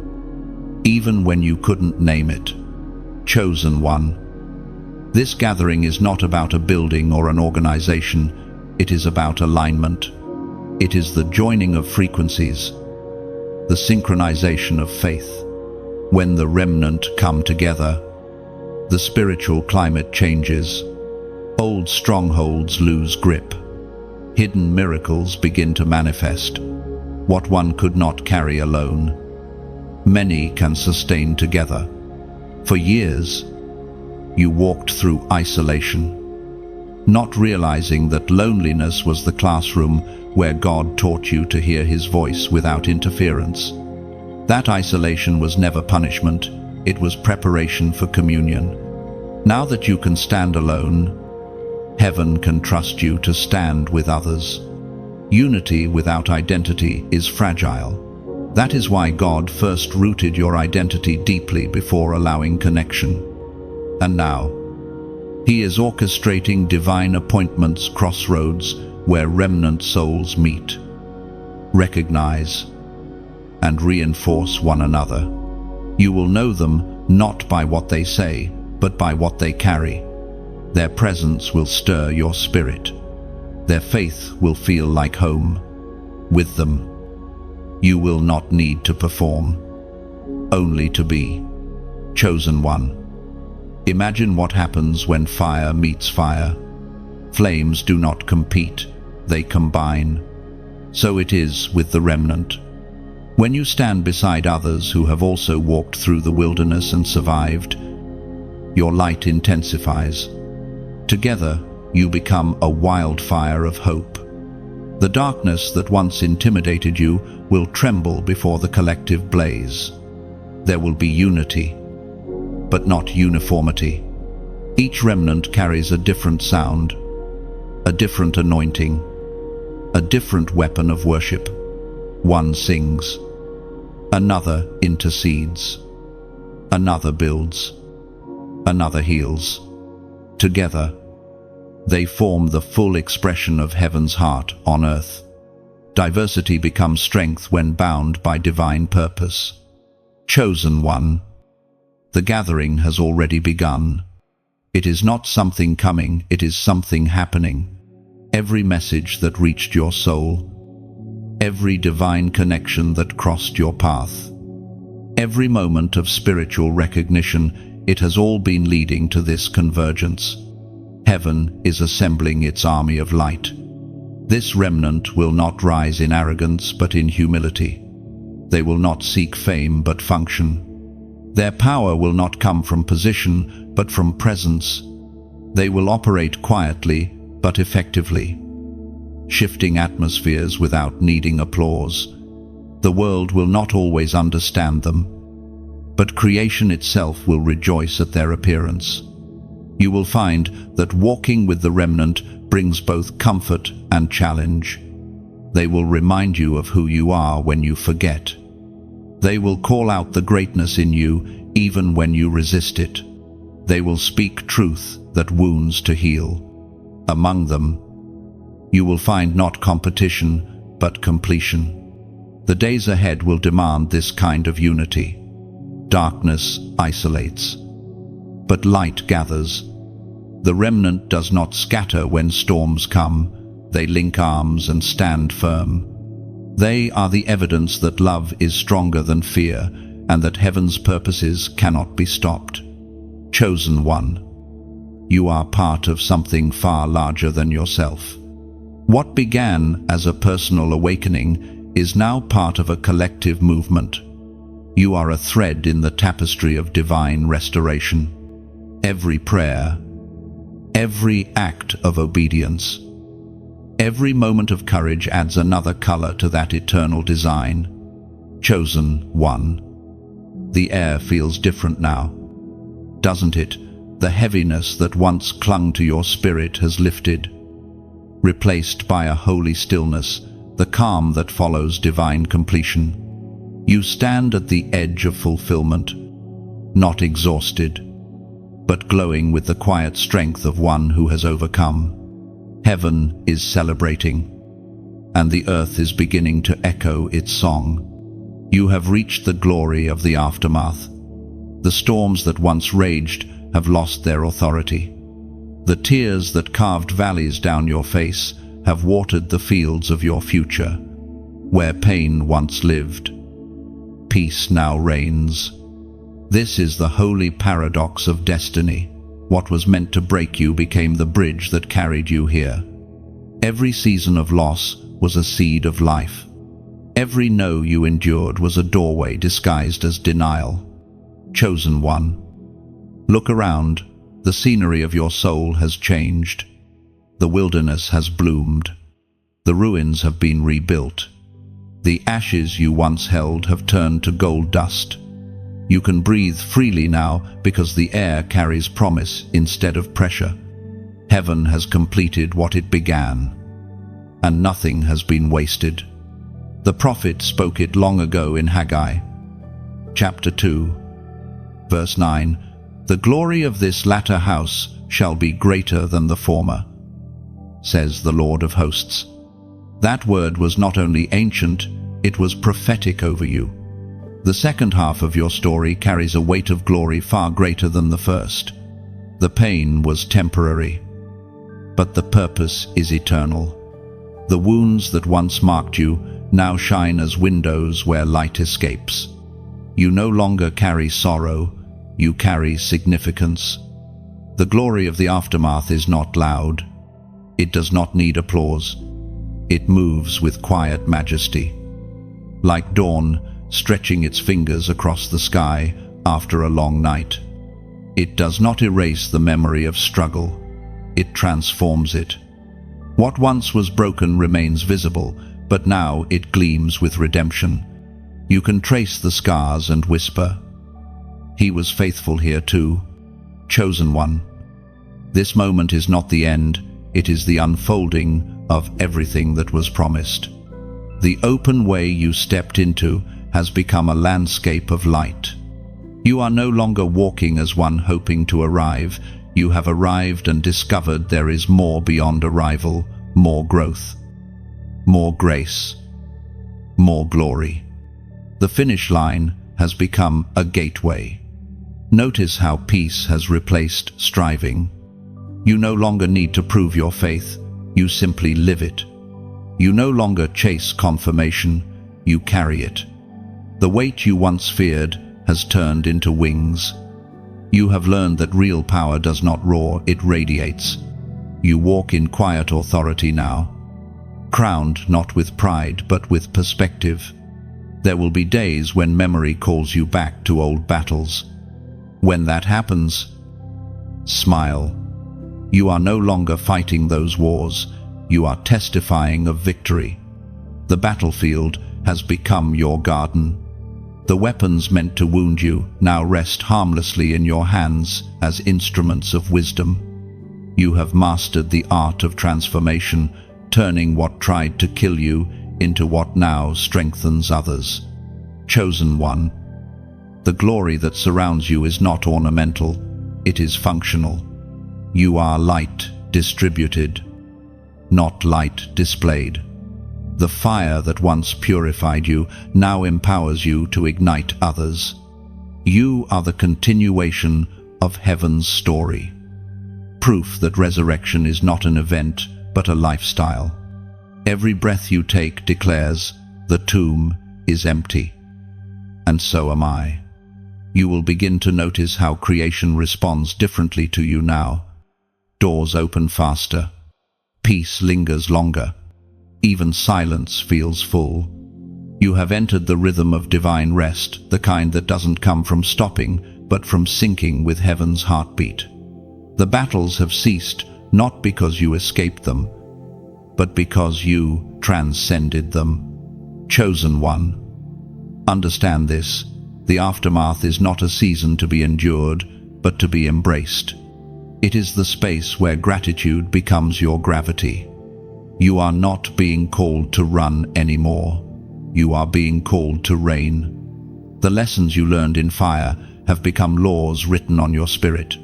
even when you couldn't name it. Chosen one. This gathering is not about a building or an organization. It is about alignment. It is the joining of frequencies, the synchronization of faith. When the remnant come together, the spiritual climate changes. Old strongholds lose grip. Hidden miracles begin to manifest. What one could not carry alone, many can sustain together. For years, you walked through isolation, not realizing that loneliness was the classroom where God taught you to hear His voice without interference. That isolation was never punishment, it was preparation for communion. Now that you can stand alone, heaven can trust you to stand with others. Unity without identity is fragile. That is why God first rooted your identity deeply before allowing connection. And now, He is orchestrating divine appointments, crossroads where remnant souls meet, recognize, and reinforce one another. You will know them not by what they say, but by what they carry. Their presence will stir your spirit. Their faith will feel like home. With them, you will not need to perform, only to be. Chosen one. Imagine what happens when fire meets fire. Flames do not compete, they combine. So it is with the remnant. When you stand beside others who have also walked through the wilderness and survived, your light intensifies. Together, you become a wildfire of hope. The darkness that once intimidated you will tremble before the collective blaze. There will be unity, but not uniformity. Each remnant carries a different sound, a different anointing, a different weapon of worship. One sings, another intercedes, another builds, another heals. Together, they form the full expression of heaven's heart on earth. Diversity becomes strength when bound by divine purpose. Chosen one. The gathering has already begun. It is not something coming, it is something happening. every message that reached your soul, every divine connection that crossed your path, every moment of spiritual recognition, it has all been leading to this convergence. Heaven is assembling its army of light. This remnant will not rise in arrogance but in humility. They will not seek fame but function. Their power will not come from position but from presence. They will operate quietly but effectively, shifting atmospheres without needing applause. The world will not always understand them, but creation itself will rejoice at their appearance. You will find that walking with the remnant brings both comfort and challenge. They will remind you of who you are when you forget. They will call out the greatness in you even when you resist it. They will speak truth that wounds to heal. Among them, you will find not competition, but completion. The days ahead will demand this kind of unity. Darkness isolates, but light gathers. The remnant does not scatter when storms come. They link arms and stand firm. They are the evidence that love is stronger than fear and that heaven's purposes cannot be stopped. Chosen one, you are part of something far larger than yourself. What began as a personal awakening is now part of a collective movement. You are a thread in the tapestry of divine restoration. Every prayer, every act of obedience, every moment of courage adds another color to that eternal design. Chosen one. The air feels different now, doesn't it? The heaviness that once clung to your spirit has lifted, replaced by a holy stillness, the calm that follows divine completion. You stand at the edge of fulfillment, not exhausted, but glowing with the quiet strength of one who has overcome. Heaven is celebrating, and the earth is beginning to echo its song. You have reached the glory of the aftermath. The storms that once raged have lost their authority. The tears that carved valleys down your face have watered the fields of your future. Where pain once lived, peace now reigns. This is the holy paradox of destiny. What was meant to break you became the bridge that carried you here. Every season of loss was a seed of life. Every no you endured was a doorway disguised as denial. Chosen one, look around. The scenery of your soul has changed. The wilderness has bloomed. The ruins have been rebuilt. The ashes you once held have turned to gold dust. You can breathe freely now because the air carries promise instead of pressure. Heaven has completed what it began, and nothing has been wasted. The prophet spoke it long ago in Haggai. Chapter 2, verse 9, "The glory of this latter house shall be greater than the former, says the Lord of hosts." That word was not only ancient, it was prophetic over you. The second half of your story carries a weight of glory far greater than the first. The pain was temporary, but the purpose is eternal. The wounds that once marked you now shine as windows where light escapes. You no longer carry sorrow, you carry significance. The glory of the aftermath is not loud. It does not need applause. It moves with quiet majesty. Like dawn, stretching its fingers across the sky after a long night. It does not erase the memory of struggle. It transforms it. What once was broken remains visible, but now it gleams with redemption. You can trace the scars and whisper, "He was faithful here too, chosen one." This moment is not the end, it is the unfolding of everything that was promised. The open way you stepped into has become a landscape of light. You are no longer walking as one hoping to arrive. You have arrived and discovered there is more beyond arrival, more growth, more grace, more glory. The finish line has become a gateway. Notice how peace has replaced striving. You no longer need to prove your faith. You simply live it. You no longer chase confirmation, you carry it. The weight you once feared has turned into wings. You have learned that real power does not roar, it radiates. You walk in quiet authority now, crowned not with pride but with perspective. There will be days when memory calls you back to old battles. When that happens, smile. You are no longer fighting those wars, you are testifying of victory. The battlefield has become your garden. The weapons meant to wound you now rest harmlessly in your hands as instruments of wisdom. You have mastered the art of transformation, turning what tried to kill you into what now strengthens others. Chosen one. The glory that surrounds you is not ornamental, it is functional. You are light distributed, not light displayed. The fire that once purified you now empowers you to ignite others. You are the continuation of heaven's story. Proof that resurrection is not an event, but a lifestyle. Every breath you take declares, the tomb is empty. And so am I. You will begin to notice how creation responds differently to you now. Doors open faster. Peace lingers longer. Even silence feels full. You have entered the rhythm of divine rest, the kind that doesn't come from stopping, but from syncing with heaven's heartbeat. The battles have ceased, not because you escaped them, but because you transcended them. Chosen one. Understand this. The aftermath is not a season to be endured, but to be embraced. It is the space where gratitude becomes your gravity. You are not being called to run anymore. You are being called to reign. The lessons you learned in fire have become laws written on your spirit.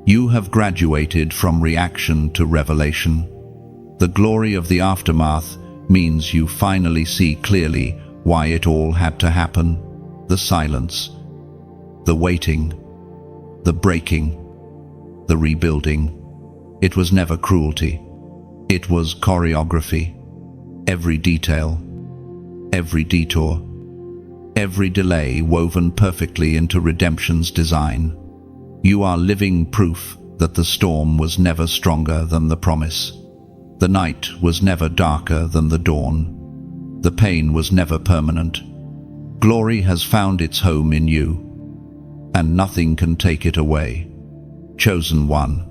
You have graduated from reaction to revelation. The glory of the aftermath means you finally see clearly why it all had to happen. The silence, the waiting, the breaking, the rebuilding. It was never cruelty. It was choreography. Every detail, every detour, every delay woven perfectly into redemption's design. You are living proof that the storm was never stronger than the promise. The night was never darker than the dawn. The pain was never permanent. Glory has found its home in you, and nothing can take it away. Chosen one.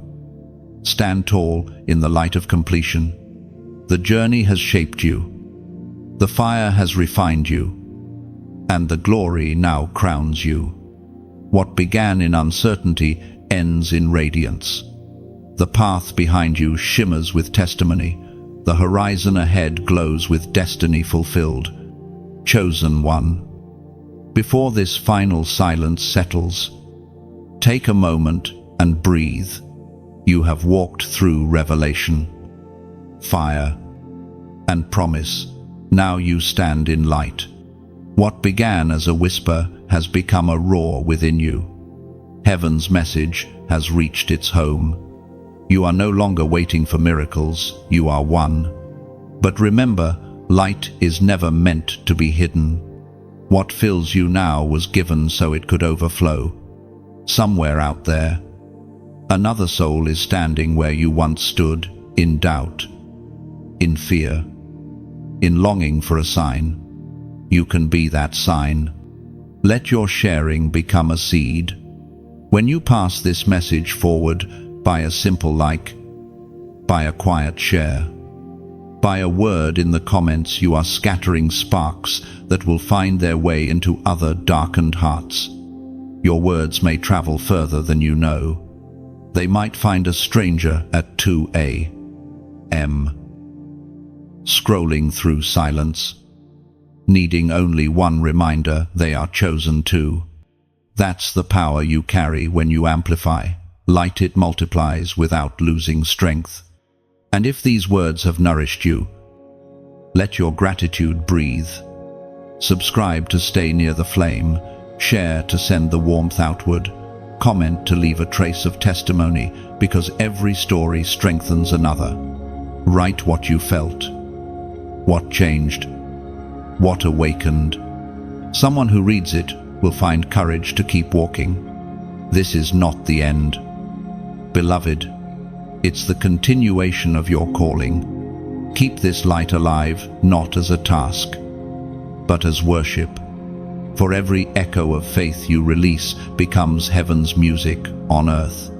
Stand tall in the light of completion. The journey has shaped you. The fire has refined you, and the glory now crowns you. What began in uncertainty ends in radiance. The path behind you shimmers with testimony. The horizon ahead glows with destiny fulfilled. Chosen one. Before this final silence settles, take a moment and breathe. You have walked through revelation, fire, and promise. Now you stand in light. What began as a whisper has become a roar within you. Heaven's message has reached its home. You are no longer waiting for miracles, you are one. But remember, light is never meant to be hidden. What fills you now was given so it could overflow. Somewhere out there, another soul is standing where you once stood, in doubt, in fear, in longing for a sign. You can be that sign. Let your sharing become a seed. When you pass this message forward, by a simple like, by a quiet share, by a word in the comments, you are scattering sparks that will find their way into other darkened hearts. Your words may travel further than you know. They might find a stranger at 2 a.m. scrolling through silence, needing only one reminder they are chosen too. That's the power you carry when you amplify. Light it multiplies without losing strength. And if these words have nourished you, let your gratitude breathe. Subscribe to stay near the flame, share to send the warmth outward, comment to leave a trace of testimony, because every story strengthens another. Write what you felt, what changed, what awakened. Someone who reads it will find courage to keep walking. This is not the end. Beloved, it's the continuation of your calling. Keep this light alive, not as a task, but as worship. For every echo of faith you release becomes heaven's music on earth.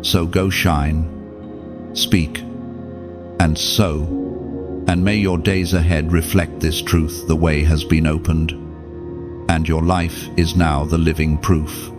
So go shine, speak, and sow, and may your days ahead reflect this truth. The way has been opened, and your life is now the living proof.